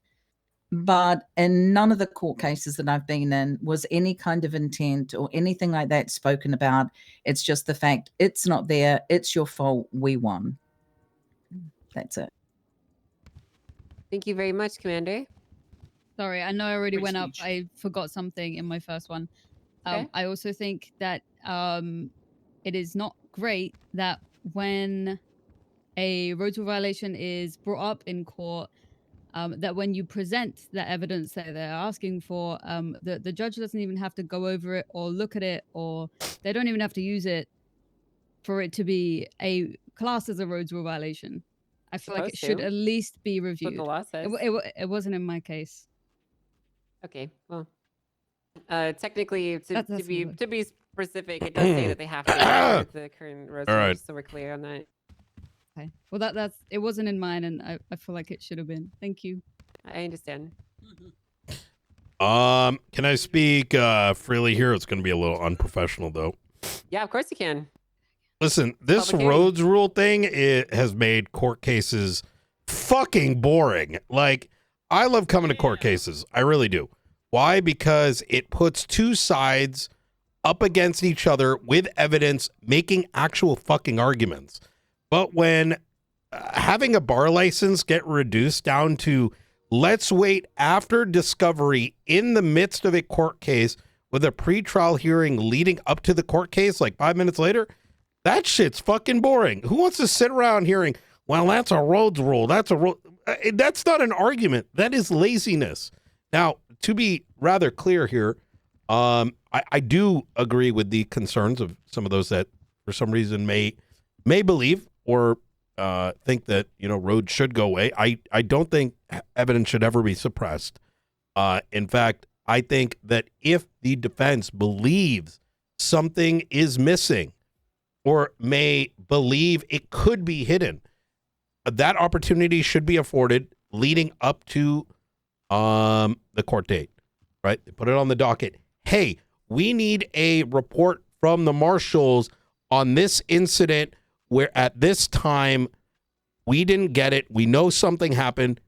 But in none of the court cases that I've been in was any kind of intent or anything like that spoken about. It's just the fact it's not there. It's your fault. We won. That's it. Thank you very much, Commander. Sorry, I know I already Great went up. speech. I forgot something in my first one. Okay. I also think that it is not great that when a Rhodes rule violation is brought up in court, that when you present the evidence that they're asking for, the judge doesn't even have to go over it or look at it, or they don't even have to use it for it to be a class as a Rhodes rule violation. I feel like it should at least be reviewed. That's what the law says. It wasn't in my case. Okay, well, technically, to That's be specific, it does say that they have to with the current Rhodes All rules, right. so we're clear on that. Okay. Well, that's it wasn't in mine, and I feel like it should have been. Thank you. I understand. Can I speak freely here? It's going to be a little unprofessional, though. Yeah, of course you can. Listen, this Public hearing. Rhodes rule thing, it has made court cases fucking boring. Like, I love coming to court cases. I really do. Why? Because it puts two sides up against each other with evidence, making actual fucking arguments. But when having a bar license get reduced down to let's wait after discovery in the midst of a court case with a pretrial hearing leading up to the court case, like 5 minutes later, that shit's fucking boring. Who wants to sit around hearing, well, that's a Rhodes rule. That's a rule. That's not an argument. That is laziness. Now, to be rather clear here, I do agree with the concerns of some of those that for some reason may believe or think that, Rhodes should go away. I don't think evidence should ever be suppressed. In fact, I think that if the defense believes something is missing or may believe it could be hidden, that opportunity should be afforded leading up to the court date, right? They put it on the docket. Hey, we need a report from the marshals on this incident where at this time we didn't get it. We know something happened,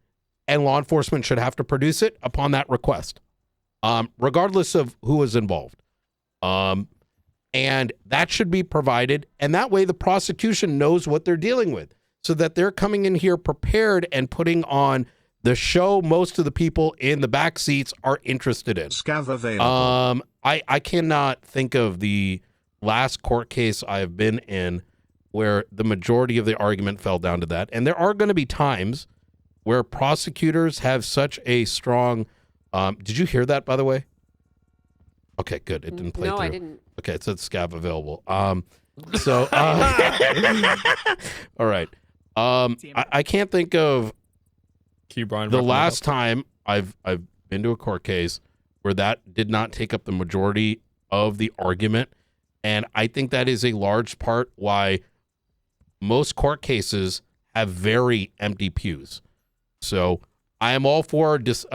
and law enforcement should have to produce it upon that request, regardless of who was involved. And that should be provided. And that way the prosecution knows what they're dealing with so that they're coming in here prepared and putting on the show most of the people in the back seats are interested in. Scav available. I cannot think of the last court case I've been in where the majority of the argument fell down to that. And there are going to be times where prosecutors have such a strong... did you hear that, by the way? Okay, good. It didn't play through. No, I didn't. Okay, it said scav available. All right. I can't think of the last time I've been to a court case where that did not take up the majority of the argument. And I think that is a large part why most court cases have very empty pews. So I am all for defense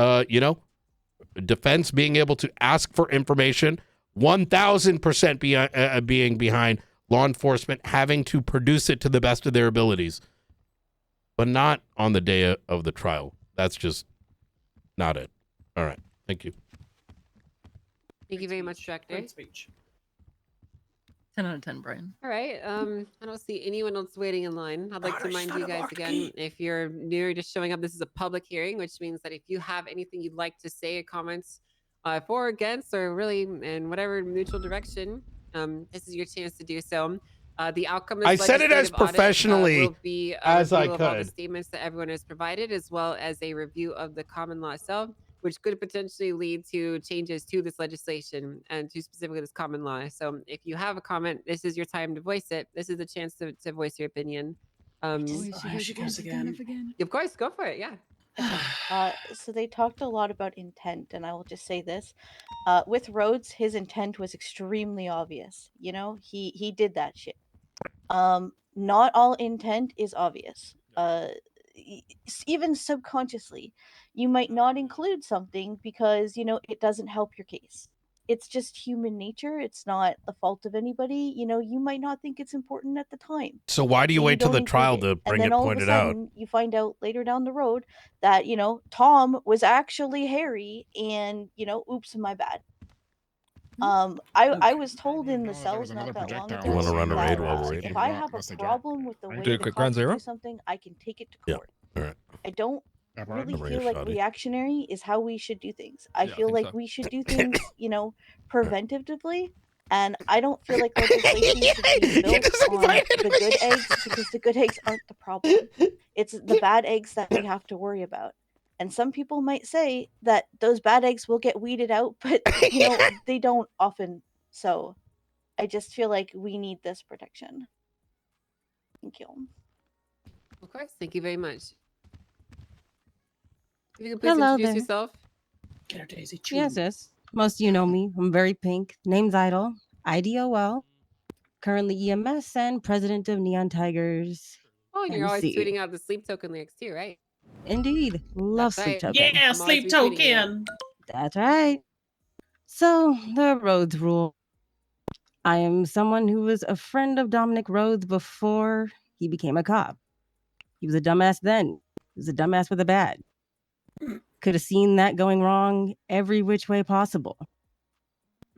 being able to ask for information, 1,000% being behind law enforcement having to produce it to the best of their abilities, but not on the day of the trial. That's just not it. All right. Thank you. Thank you very much, Director. Great speech. 10 out of 10, Brian. All right. I don't see anyone else waiting in line. I'd like to remind you guys again, if you're new or just showing up, this is a public hearing, which means that if you have anything you'd like to say or comments for or against, or really in whatever mutual direction, this is your chance to do so. The outcome of I said it as professionally will be as I of all the could. statements that everyone has provided, as well as a review of the common law itself, which could potentially lead to changes to this legislation and to specifically this common law. So if you have a comment, this is your time to voice it. This is the chance to voice your opinion. She goes again. Of course, go for it. Yeah. So they talked a lot about intent, and I will just say this. With Rhodes, his intent was extremely obvious. He did that shit. Not all intent is obvious. Even subconsciously, you might not include something because it doesn't help your case. It's just human nature. It's not the fault of anybody. You might not think it's important at the time. So why do you wait till the trial to bring it pointed out? You find out later down the road that Tom was actually Harry, and oops, my bad. I was told in the cells not that long ago. You want to run a raid while we're that waiting? if I have a problem with the way Do a the quick cops ground zero? do something, I can take it to Yeah. court. All right. I don't Brian? really Bring feel a like shoddy. reactionary is how we should do things. I Yeah, I feel think like so. we should do things, preventatively. And I don't feel like legislation should be built on the good eggs, because the good eggs aren't the problem. It's the bad eggs that we have to worry about. And some people might say that those bad eggs will get weeded out, but they don't often. So I just feel like we need this protection. Thank you. Of course. Thank you very much. If you could please Hello introduce there. yourself. Get her, Daisy. Yes. Most of you know me. I'm very pink. Name's Idol. IDOL. Currently EMS and president of Neon Tigers. Oh, and Let you're me always see. tweeting out the sleep token lyrics too, right? Indeed. Love That's sleep right. token. Yeah, I'm always sleep retweeting it. token. That's right. So, the Rhodes rule. I am someone who was a friend of Dominic Rhodes before he became a cop. He was a dumbass then. He was a dumbass with a bad. Could have seen that going wrong every which way possible.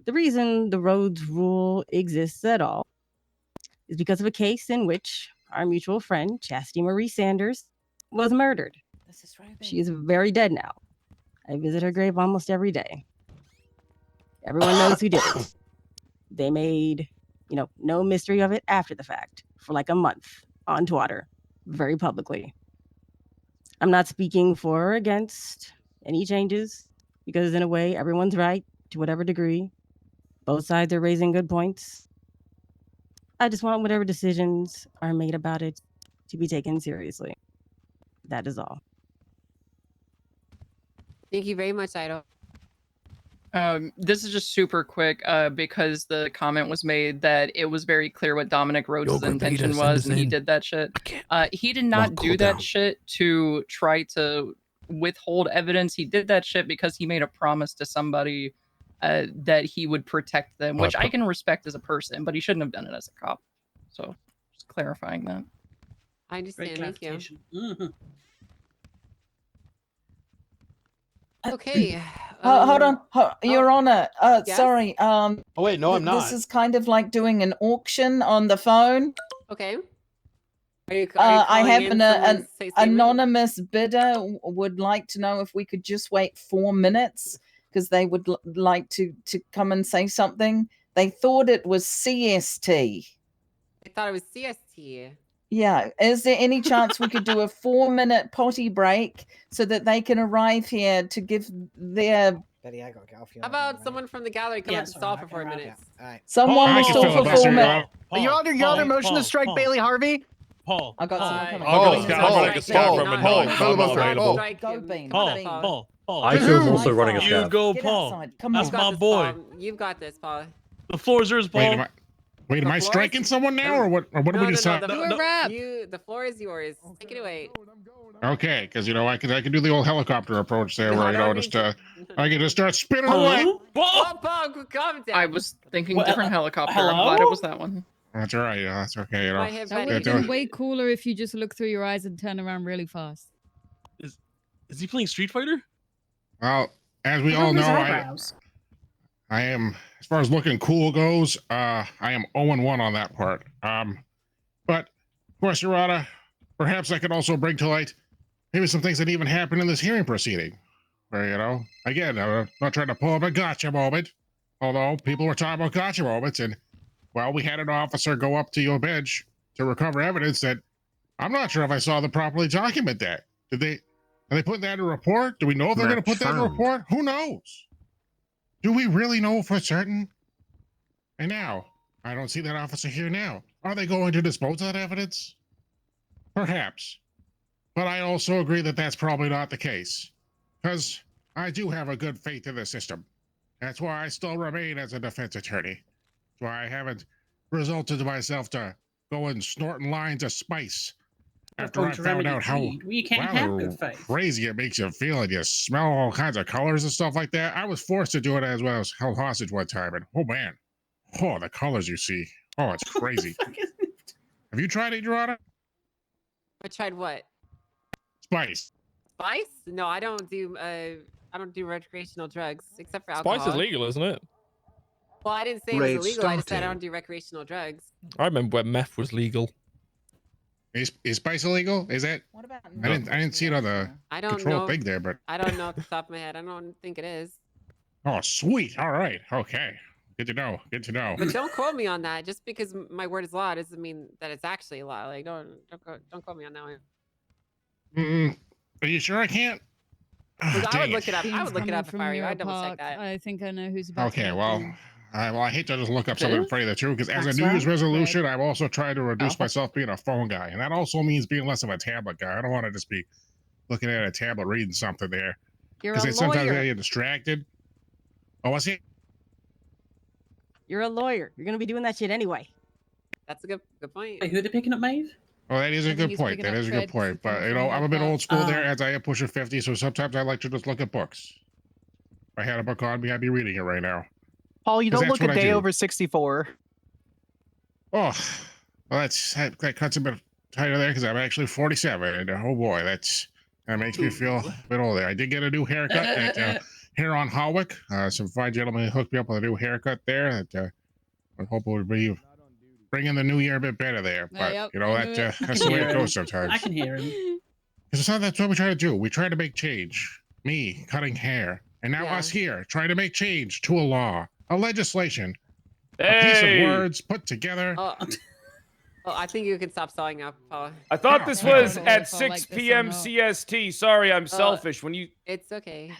The reason the Rhodes rule exists at all is because of a case in which our mutual friend, Chastity Marie Sanders, was murdered. She is very dead now. I visit her grave almost every day. Everyone knows who did it. They made, no mystery of it after the fact for like a month on Twitter, very publicly. I'm not speaking for or against any changes because in a way, everyone's right to whatever degree. Both sides are raising good points. I just want whatever decisions are made about it to be taken seriously. That is all. Thank you very much, Idol. This is just super quick because the comment was made that it was very clear what Dominic Rhodes' intention was and he did that shit. He did not do that shit to try to withhold evidence. He did that shit because he made a promise to somebody that he would protect them, which I can respect as a person, but he shouldn't have done it as a cop. So just clarifying that. I understand. Thank you. Okay. Hold on, Your Honor. yes? Sorry. Oh wait, no, I'm not. This is kind of like doing an auction on the phone. Okay. Are you I calling have in an someone's statement? anonymous bidder would like to know if we could just wait 4 minutes because they would like to come and say something. They thought it was CST. I thought it was CST. Yeah. Is there any chance we could do a 4-minute potty break so that they can arrive here to give their... Betty, I gotta get off you. How about someone from the gallery come up and stall for 4 minutes? All right. Someone will stall for 4 minutes. Your Honor, motion to strike Bailey Harvey. Paul. I got someone coming. I'm running a scout from a Go, Bean. Paul. I too am also running a You scout. go, Get Paul. outside. Come That's on. my This, boy. Paul. You've got this, Paul. The floor is yours, Paul. Wait, am I striking someone now, or what? Or what No, did we no, decide? no. Do a rap. The floor is yours. Take it away. Okay, because I can do the old helicopter approach there, No, where no, just I can just start spinning away. Paul, calm down. I was thinking Well, different helicopter. hello? I'm glad it was that one. That's all right. Yeah, that's okay. I have That would have been way cooler if you just look through your eyes and turn around really fast. Is he playing Street Fighter? Well, as we all know, I am, as far as looking cool goes, I am 0-1 on that part. But of course, Your Honor, perhaps I could also bring to light maybe some things that even happened in this hearing proceeding. Where, again, I'm not trying to pull up a gotcha moment, although people were talking about gotcha moments, and well, we had an officer go up to your bench to recover evidence that I'm not sure if I saw them properly document that. Are they putting that in a report? Do we know if they're going to put that in a report? Who knows? Do we really know for certain? And now, I don't see that officer here now. Are they going to dispose of that evidence? Perhaps. But I also agree that that's probably not the case. Because I do have a good faith in the system. That's why I still remain as a defense attorney. That's why I haven't resulted myself to going snorting lines of spice after I found out how crazy it makes you feel, and you smell all kinds of colors and stuff like that. I was forced to do it as well as held hostage one time, and oh man, the colors you see, it's crazy. Have you tried it, Your Honor? I tried what? Spice. Spice? No, I don't do recreational drugs except for alcohol. Spice is legal, isn't it? Well, I didn't say it was illegal. I just said I don't do recreational drugs. I remember when meth was legal. Is spice illegal? Is that? What about I didn't see it on the control thing there, but I don't know off the top of my head. I don't think it is. Oh, sweet. All right. Okay. Good to know. Good to know. But don't quote me on that. Just because my word is law doesn't mean that it's actually law. Like don't quote me on that one. Are you sure I can't? I would look it up. I would look it up if I were you. I'd double Park. check that. I think I know who's about. Okay. Well, I hate to just look up something in front of the truth, because as a New Year's resolution, I'm also trying to reduce myself being a phone guy, and that also means being less of a tablet guy. I don't want to just be looking at a tablet reading something there, because sometimes I get distracted. Oh, what's it? You're a lawyer. You're gonna be doing that shit anyway. That's a good point. Wait, who are they picking up, Maeve? Well, that is a good point. That is a good point. But you know, I'm a bit old school there, as I am pushing 50. So sometimes I like to just look at books. If I had a book on me, I'd be reading it right now. Paul, you don't look a day over 64. Oh, well, that cuts a bit tighter there because I'm actually 47, and oh boy, that makes me feel a bit older. I did get a new haircut at here on Hawick. Some fine gentlemen hooked me up with a new haircut there. That I hope it would be bringing the new year a bit better there. But you know that's the way it goes sometimes. I can hear him. Because it's not that's what we try to do. We try to make change. Me cutting hair, and now us here trying to make change to a law, a legislation. A piece of words put together. Oh, I think you can stop sawing up, Paul. I thought this was at 6 p.m. CST. Sorry, I'm selfish. When you... It's okay.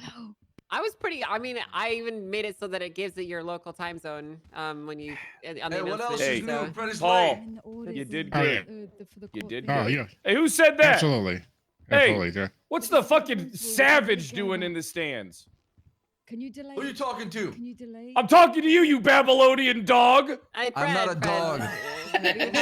I was pretty. I mean, I even made it so that it gives it your local time zone. When you. On the what else announcement, is new? so. Paul, you did good. You did good. Oh, yeah. Hey, who said that? Absolutely. Hey, Absolutely, yeah. what's the fucking savage doing in the stands? Can you delay? Who are you talking to? Can you delay? I'm talking to you, you Babylonian dog. Hey, I'm not a dog.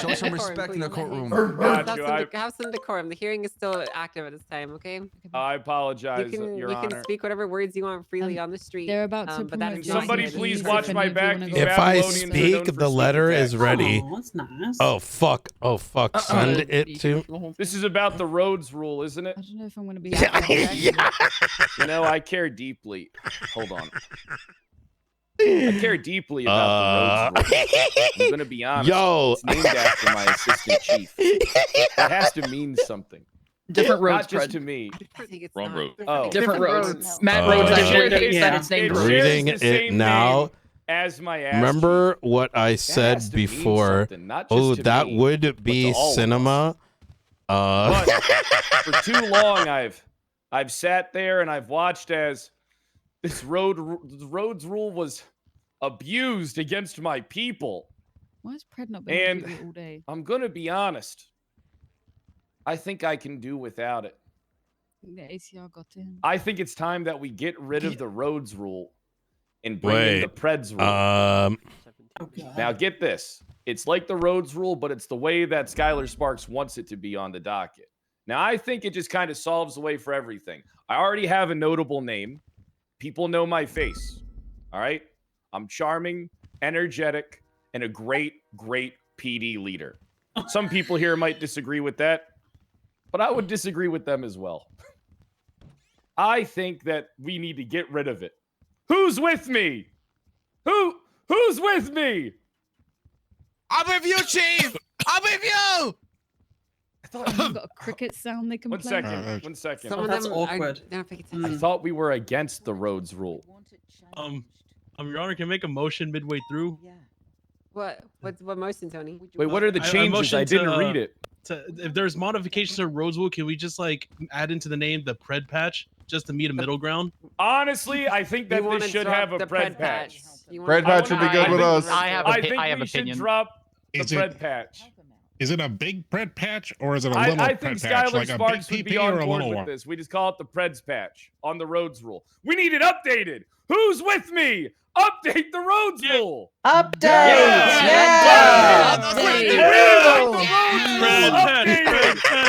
Show some respect in the courtroom. Have some decorum. The hearing is still active at this time. Okay. I apologize, You Your can Honor. speak whatever words you want freely on the street. They're about to but that is Somebody please watch my back. These If I Babylonians are known speak, for the letter sneak is attacks. ready. Oh, that's nice. Oh fuck! Oh fuck! Send it to. This is about the Rhodes rule, isn't it? I don't know if I'm going to be. You know, I care deeply. Hold on. I care deeply about the Rhodes rule. I'm gonna be honest. Yo. It's named after my assistant chief. It has to mean something. Different Rhodes, Not just Fred. to me. Wrong road. Oh, Different Rhodes. Rhodes. Matt Rhodes actually It said its name. shares Reading the it same now. name as my ass Remember what I has said to mean before? something, not just Oh, to that me, would but be to all of us. cinema. But for too long, I've sat there and I've watched as this Rhodes rule was abused against my people. Why has Pred not been on And TV all day? I'm gonna be honest. I think I can do without it. The ACR got to him. I think it's time that we get rid of the Rhodes rule and bring in the Wait. Preds rule. Okay. Now get this. It's like the Rhodes rule, but it's the way that Skylar Sparks wants it to be on the docket. Now, I think it just kind of solves the way for everything. I already have a notable name. People know my face. All right? I'm charming, energetic, and a great, great PD leader. Some people here might disagree with that, but I would disagree with them as well. I think that we need to get rid of it. Who's with me? Who's with me? I'm with you, Chief. I'm with you. You've got a cricket sound they can One play. second. 1 second. Some of That's them awkward. They're not paying I attention. thought we were against the Rhodes rule. Your Honor, can I make a motion midway through? What motion, Tony? Wait, what are the I changes? motion I didn't to, read it. If there's modifications to Rhodes rule, can we just like add into the name the Pred patch just to meet a middle ground? Honestly, I think that this should have a Pred patch. Pred patch would be good with us. I think we should drop the Is it- Pred patch. Is it a big Pred patch or is it a little I Pred think patch? Skylar Like a Sparks big would be PP on or a board little with one? this. We just call it the Preds patch on the Rhodes rule. We need it updated. Who's with me? Update the Rhodes rule. Update! Yeah!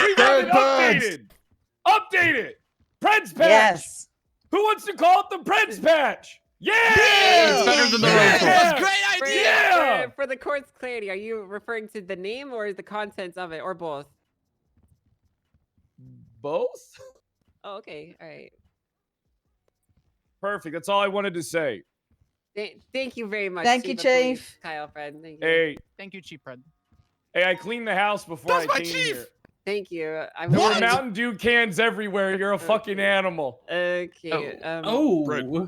Update! Update it! Preds patch! Yes. Who wants to call it the Preds patch? Yeah! It's better than the Rhodes rule. That's a great idea. Yeah! For the court's clarity, are you referring to the name or the contents of it, or both? Both? Oh, okay. All right. Perfect. That's all I wanted to say. Thank you very much. Thank you, of Police Chief. Kyle, Fred. Thank you. Hey, Thank you, Chief Pred. hey, I cleaned the house before That's I my came chief. here. Thank you. I'm There were glad- Mountain Dew cans everywhere. You're a fucking animal. Okay.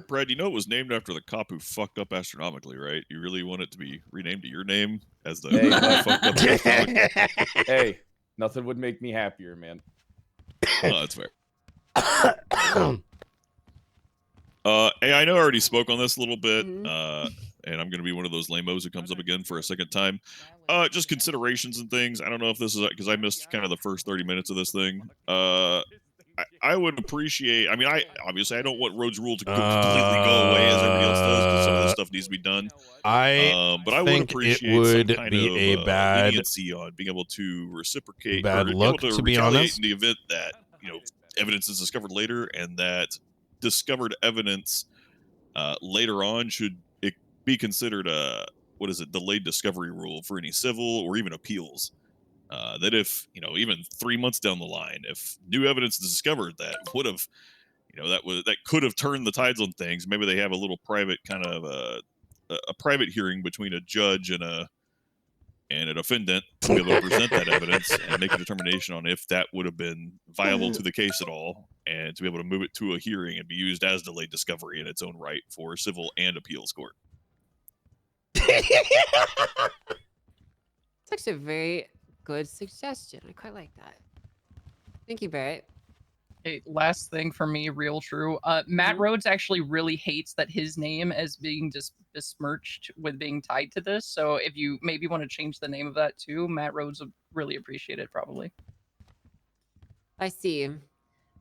Brad, you know it was named after the cop who fucked up astronomically, right? You really want it to be renamed to your name as the Hey. guy fucked up astronomically? Hey, nothing would make me happier, man. Oh, that's fair. Hey, I know I already spoke on this a little bit, and I'm going to be one of those lamos who comes up again for a second time. Just considerations and things. I don't know if this is because I missed kind of the first 30 minutes of this thing. I would appreciate. I mean, I don't want Rhodes Rule to completely go away as everybody else does, because some of this stuff needs to be done. But I would appreciate some kind of leniency on being able to reciprocate or be able to retaliate in the event that evidence is discovered later, and that discovered evidence later on should it be considered a delayed discovery rule for any civil or even appeals. That if even 3 months down the line, if new evidence is discovered that would have that could have turned the tides on things, maybe they have a little private kind of a private hearing between a judge and an defendant to be able to present that evidence and make a determination on if that would have been viable to the case at all, and to be able to move it to a hearing and be used as delayed discovery in its own right for civil and appeals court. It's actually a very good suggestion. I quite like that. Thank you, Barrett. Hey, last thing for me, real true. Matt Rhodes actually really hates that his name is being besmirched with being tied to this. So if you maybe want to change the name of that too, Matt Rhodes would really appreciate it, probably. I see.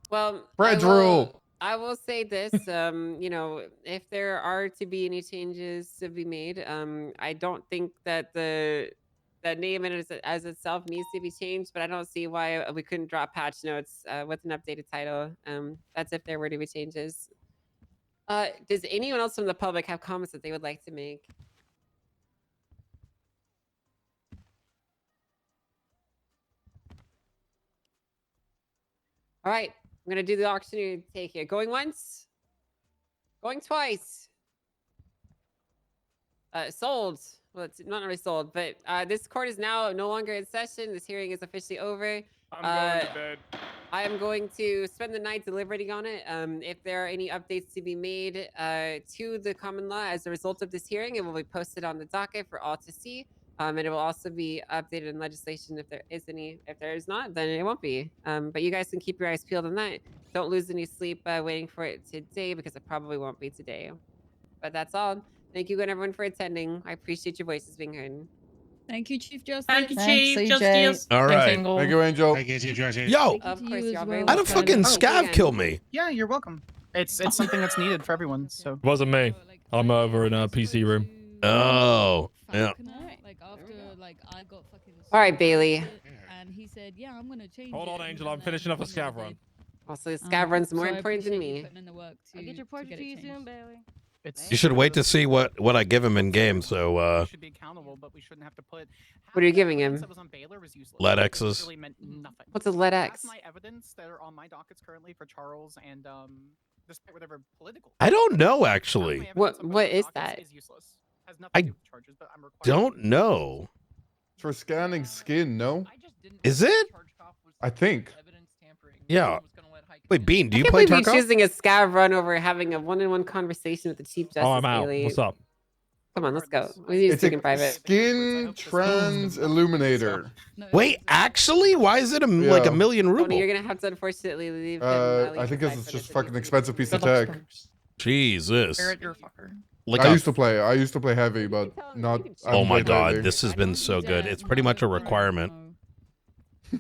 Well, Fred's rule. I will say this, if there are to be any changes to be made, I don't think that the name as itself needs to be changed, but I don't see why we couldn't drop patch notes with an updated title. That's if there were to be changes. Does anyone else from the public have comments that they would like to make? All right, I'm gonna do the auctioneer take here. Going once, going twice. Sold. Well, it's not really sold, but this court is now no longer in session. This hearing is officially over. I'm going to bed. I am going to spend the night deliberating on it. If there are any updates to be made to the common law as a result of this hearing, it will be posted on the docket for all to see. And it will also be updated in legislation if there is any. If there is not, then it won't be. But you guys can keep your eyes peeled on that. Don't lose any sleep waiting for it today, because it probably won't be today. But that's all. Thank you again, everyone, for attending. I appreciate your voices being heard. Thank you, Chief Justice. Thank you, Chief Justice. All right. Thank you, Angel. Yo, Of course, y'all very how the fucking scav kill me? Yeah, you're welcome. It's something that's needed for everyone. So It wasn't me. I'm over in a PC room. Oh, yeah. All right, Bailey. And he said, "Yeah, I'm gonna change." Hold on, Angel. I'm finishing up a scav run. Also, the scav run's more so I important than appreciate you me. putting in the work I'll get your portrait to you soon, Bailey. You should wait to see what I give him in game. So should be accountable, but we shouldn't have to put. What are you giving him? lead X's. Really meant nothing. What's a lead X? That's my evidence that are on my dockets currently for Charles and despite whatever political. I don't know actually. What is that? I don't know. It's for scanning skin, no? Is it? I think. Yeah. Wait, Bean, do you I can't play believe you're Tarkov? choosing a scav run over having a one-on-one conversation with the Chief Justice. Oh, I'm out. Bailey. What's up? Come on, let's go. We need to It's speak in a private. skin trans illuminator. Wait, actually, why is it like a million Tony, ruble? you're gonna have to unfortunately leave. him, I think this is just fucking expensive piece of tech. Jesus. Like I used to play heavy, but not. I Oh haven't my played god, lately. this has been so good. It's pretty much a requirement.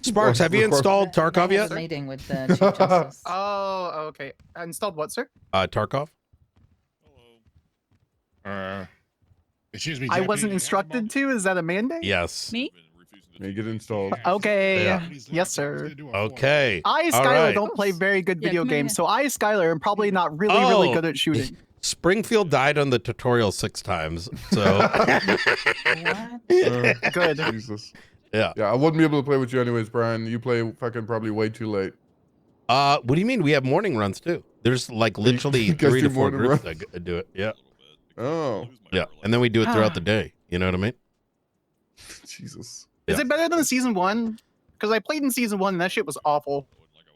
Sparks, have you installed Tarkov yet? Meeting with the Chief Justice. Oh, okay. I installed what, sir? Tarkov? Excuse me. I Deputy, wasn't instructed to. Is that a mandate? Yes. Me? Make it installed. Okay. Yeah. Yes, sir. Okay. I, All Skylar, right. don't play very good Yeah, video come here. games, so I, Skylar, am probably not really Oh. good at shooting. Springfield died on the tutorial 6 times, so Good. Jesus. yeah. Yeah, I wouldn't be able to play with you anyways, Brian. You play fucking probably way too late. What do you mean? We have morning runs too. There's like literally You guys 3 to do 4 morning groups runs? that do it. Yeah. Oh. Yeah. And then we do it throughout the day. You know what I mean? Jesus. Is Yeah. it better than season 1? Because I played in season 1 and that shit was awful.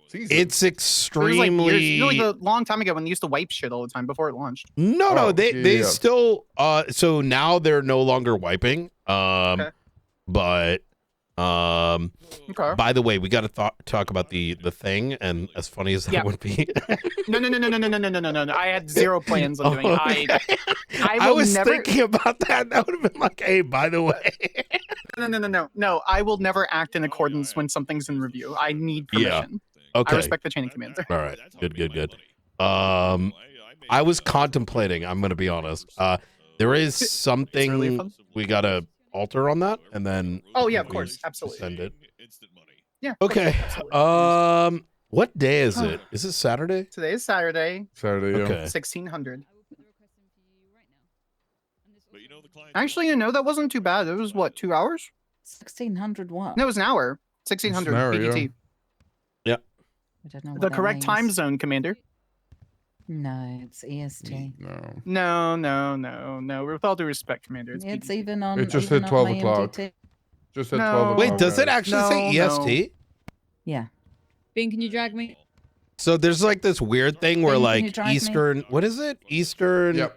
Season. It's It was like extremely years, like a long time ago when they used to wipe shit all the time before it launched. No, Oh, they yeah. still so now they're no longer wiping. Okay. But Okay. by the way, we got to talk about the thing, and as funny as that Yeah. would be. No. I had zero plans on doing it. I I will was never. thinking about that. That would have been like, hey, by the way. No. I will never act in accordance when something's in review. I need permission. Okay. I respect the chain of command, sir. All right. Good. I was contemplating, I'm going to be honest. There is something we got to alter on that, and then Oh yeah, of course, absolutely. send it. Yeah. of course, Okay. absolutely. What day is it? Is it Saturday? Today is Saturday. Saturday. Yeah. Okay. 1600. Actually, that wasn't too bad. It was what, 2 hours? 1600 what? No, it was an hour. 1600 PDT. Yeah. I don't know what The that correct means. time zone, Commander. No, it's EST. No. With all due respect, Commander, it's It's PDT. even on. It just even hit on 12 my o'clock. MDT. Just at No. 12 o'clock. Wait, does it guys. actually say EST? Yeah. Bean, can you drag me? So there's like this weird thing where Ben, can you like drive me? Eastern, what is it? Eastern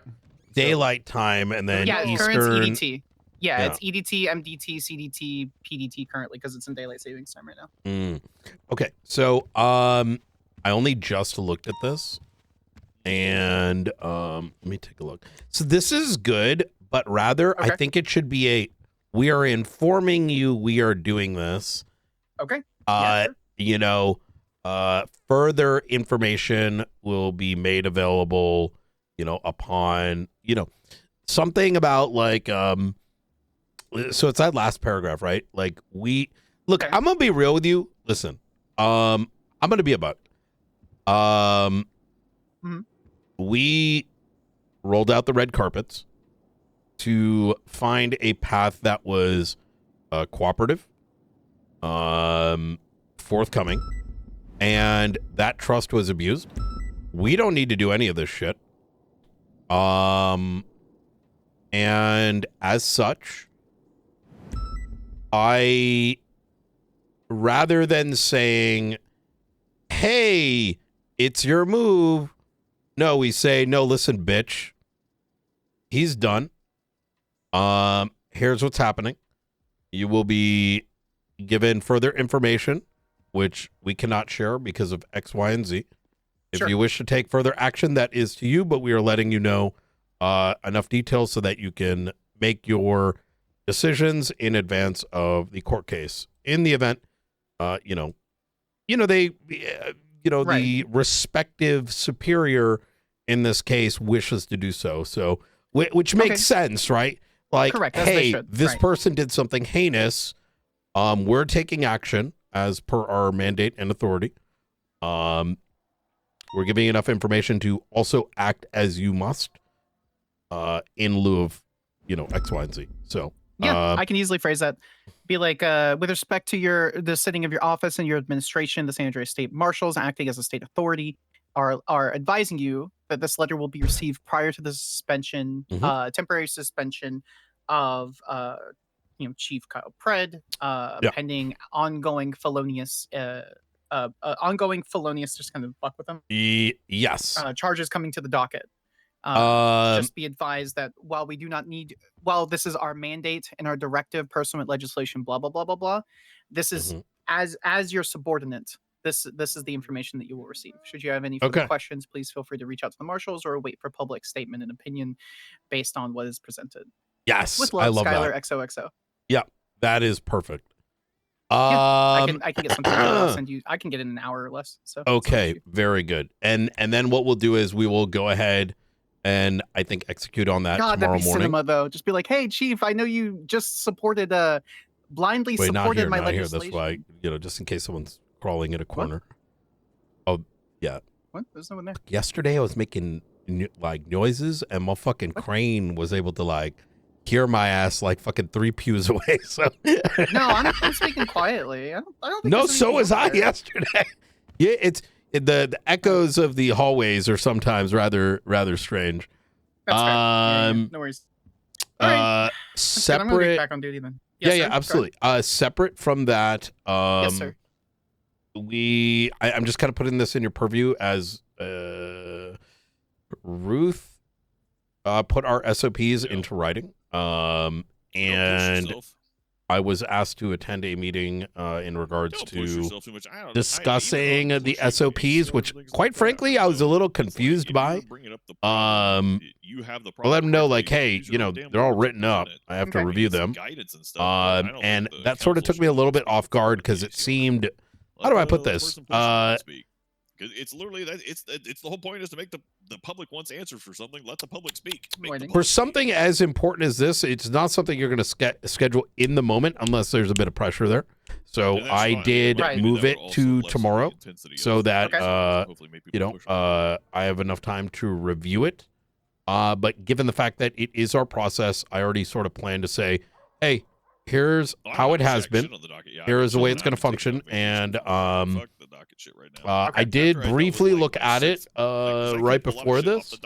daylight time, and then Yeah, Eastern. current's EDT. Yeah, Yeah. it's EDT, MDT, CDT, PDT currently because it's in daylight savings time right now. Okay, so I only just looked at this, and let me take a look. So this is good, but rather I think it should be we are informing you we are doing this. Okay. Further information will be made available, upon, something about like so it's that last paragraph, right? Like I'm gonna be real with you. Listen, I'm gonna be a buck. We rolled out the red carpets to find a path that was cooperative, forthcoming, and that trust was abused. We don't need to do any of this shit. And as such, rather than saying, hey, it's your move, no, we say, no, listen, bitch, he's done. Here's what's happening. You will be given further information, which we cannot share because of X, Y, and Z. If you wish to take further action, that is to you, but we are letting you know enough details so that you can make your decisions in advance of the court case. In the event, the respective superior in this case wishes to do so. So, which makes sense, right? Like, Correct, as they hey, should. this Right. person did something heinous. We're taking action as per our mandate and authority. We're giving enough information to also act as you must, in lieu of, X, Y, and Z. So Yeah, I can easily phrase that. Be like, with respect to the sitting of your office and your administration, the San Andreas State Marshals, acting as a state authority, are advising you that this letter will be received prior to the suspension, temporary suspension of, Chief Kyle Pred, pending ongoing felonious, just kind of fuck with them. Yes. Charges coming to the docket. Just be advised that while this is our mandate and our directive pursuant legislation, blah blah blah blah blah, this is as your subordinate. This is the information that you will receive. Should you have any further questions, please feel free to reach out to the marshals or wait for public statement and opinion based on what is presented. Yes, with love, I love Skylar that. XOXO. Yeah, that is perfect. I can get something. I'll send you. I can get it in an hour or less. So Okay, very good. And then what we'll do is we will go ahead and I think execute on that God, tomorrow that'd be morning. cinema though. Just be like, hey, Chief, I know you just supported blindly Wait, supported my not here. legislation. That's why, just in case someone's crawling in a corner. Oh, yeah. What? There's no one there. Yesterday I was making noises and my fucking crane was able to hear my ass fucking 3 pews away. So No, I'm speaking quietly. I don't think no, there's so anything was over I there. yesterday. Yeah, it's the echoes of the hallways are sometimes rather strange. That's fair. Yeah, no worries. All right. That's good. I'm gonna be Separate. back on duty then. Yeah, Yes, yeah, sir? Go absolutely. Separate from that, Yes, sir. I'm just kind of putting this in your purview as Ruth put our SOPs into writing. And I was asked to attend a meeting in regards to discussing the SOPs, which, quite frankly, I was a little confused by. I'll let them know, hey, they're all written up. I have to review them. And that sort of took me a little bit off guard because it seemed How do I put this? It's literally that. It's the whole point is to make the public wants answers for something. Let the public speak. For something as important as this, it's not something you're going to schedule in the moment unless there's a bit of pressure there. So I did move it to tomorrow so that I have enough time to review it. But given the fact that it is our process, I already sort of plan to say, hey, here's how it has been. Here's the way it's going to function. And I did briefly look at it right before this.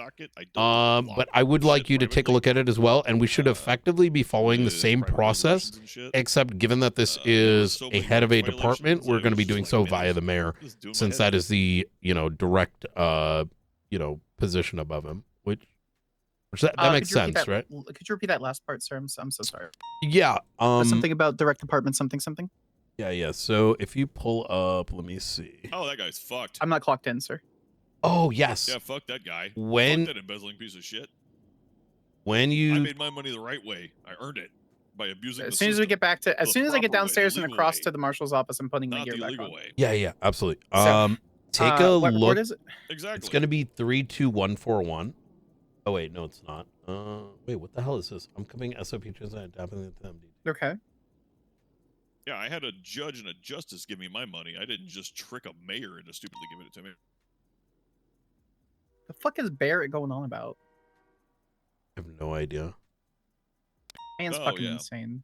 But I would like you to take a look at it as well. And we should effectively be following the same process, except given that this is a head of a department, we're going to be doing so via the mayor, since that is the, direct, position above him, which that makes sense, right? Could you repeat that last part, sir? I'm so sorry. Yeah. Something about direct department, something. Yeah. So if you pull up, let me see. Oh, that guy's fucked. I'm not clocked in, sir. Oh, yes. Yeah, fuck that guy. When fuck that embezzling piece of shit. When you I made my money the right way. I earned it by abusing as soon as we get back to as soon as I get downstairs and across to the marshal's office, I'm putting my gear back on. Yeah, absolutely. So, take a what look. is it? Exactly. It's going to be 32141. Oh wait, no, it's not. Wait, what the hell is this? I'm coming SOP transit. Okay. Yeah, I had a judge and a justice give me my money. I didn't just trick a mayor into stupidly giving it to me. The fuck is Barrett going on about? I have no idea. Man's fucking insane.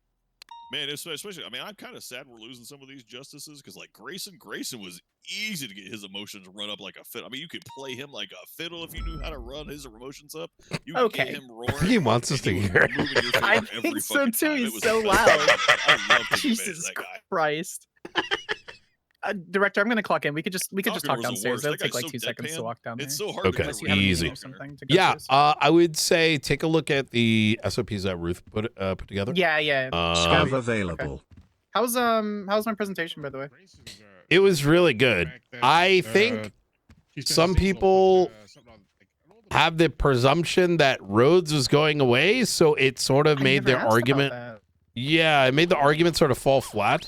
Man, especially, I mean, I'm kind of sad we're losing some of these justices because, like, Grayson was easy to get his emotions run up like a fiddle. I mean, you could play him like a fiddle if you knew how to run his emotions up. You could get him roaring. He wants us to hear. I think so too. He's so loud. Jesus Christ. Director, I'm gonna clock in. We could just talk downstairs. It'll take like 2 seconds to walk down there. It's so hard. Okay, easy. Yeah, I would say take a look at the SOPs that Ruth put together. Yeah. Scav available. Okay. How's my presentation, by the way? It was really good. I think some people have the presumption that Rhodes was going away, so it sort of made their argument. Yeah, it made the argument sort of fall flat.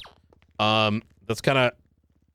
That's kind of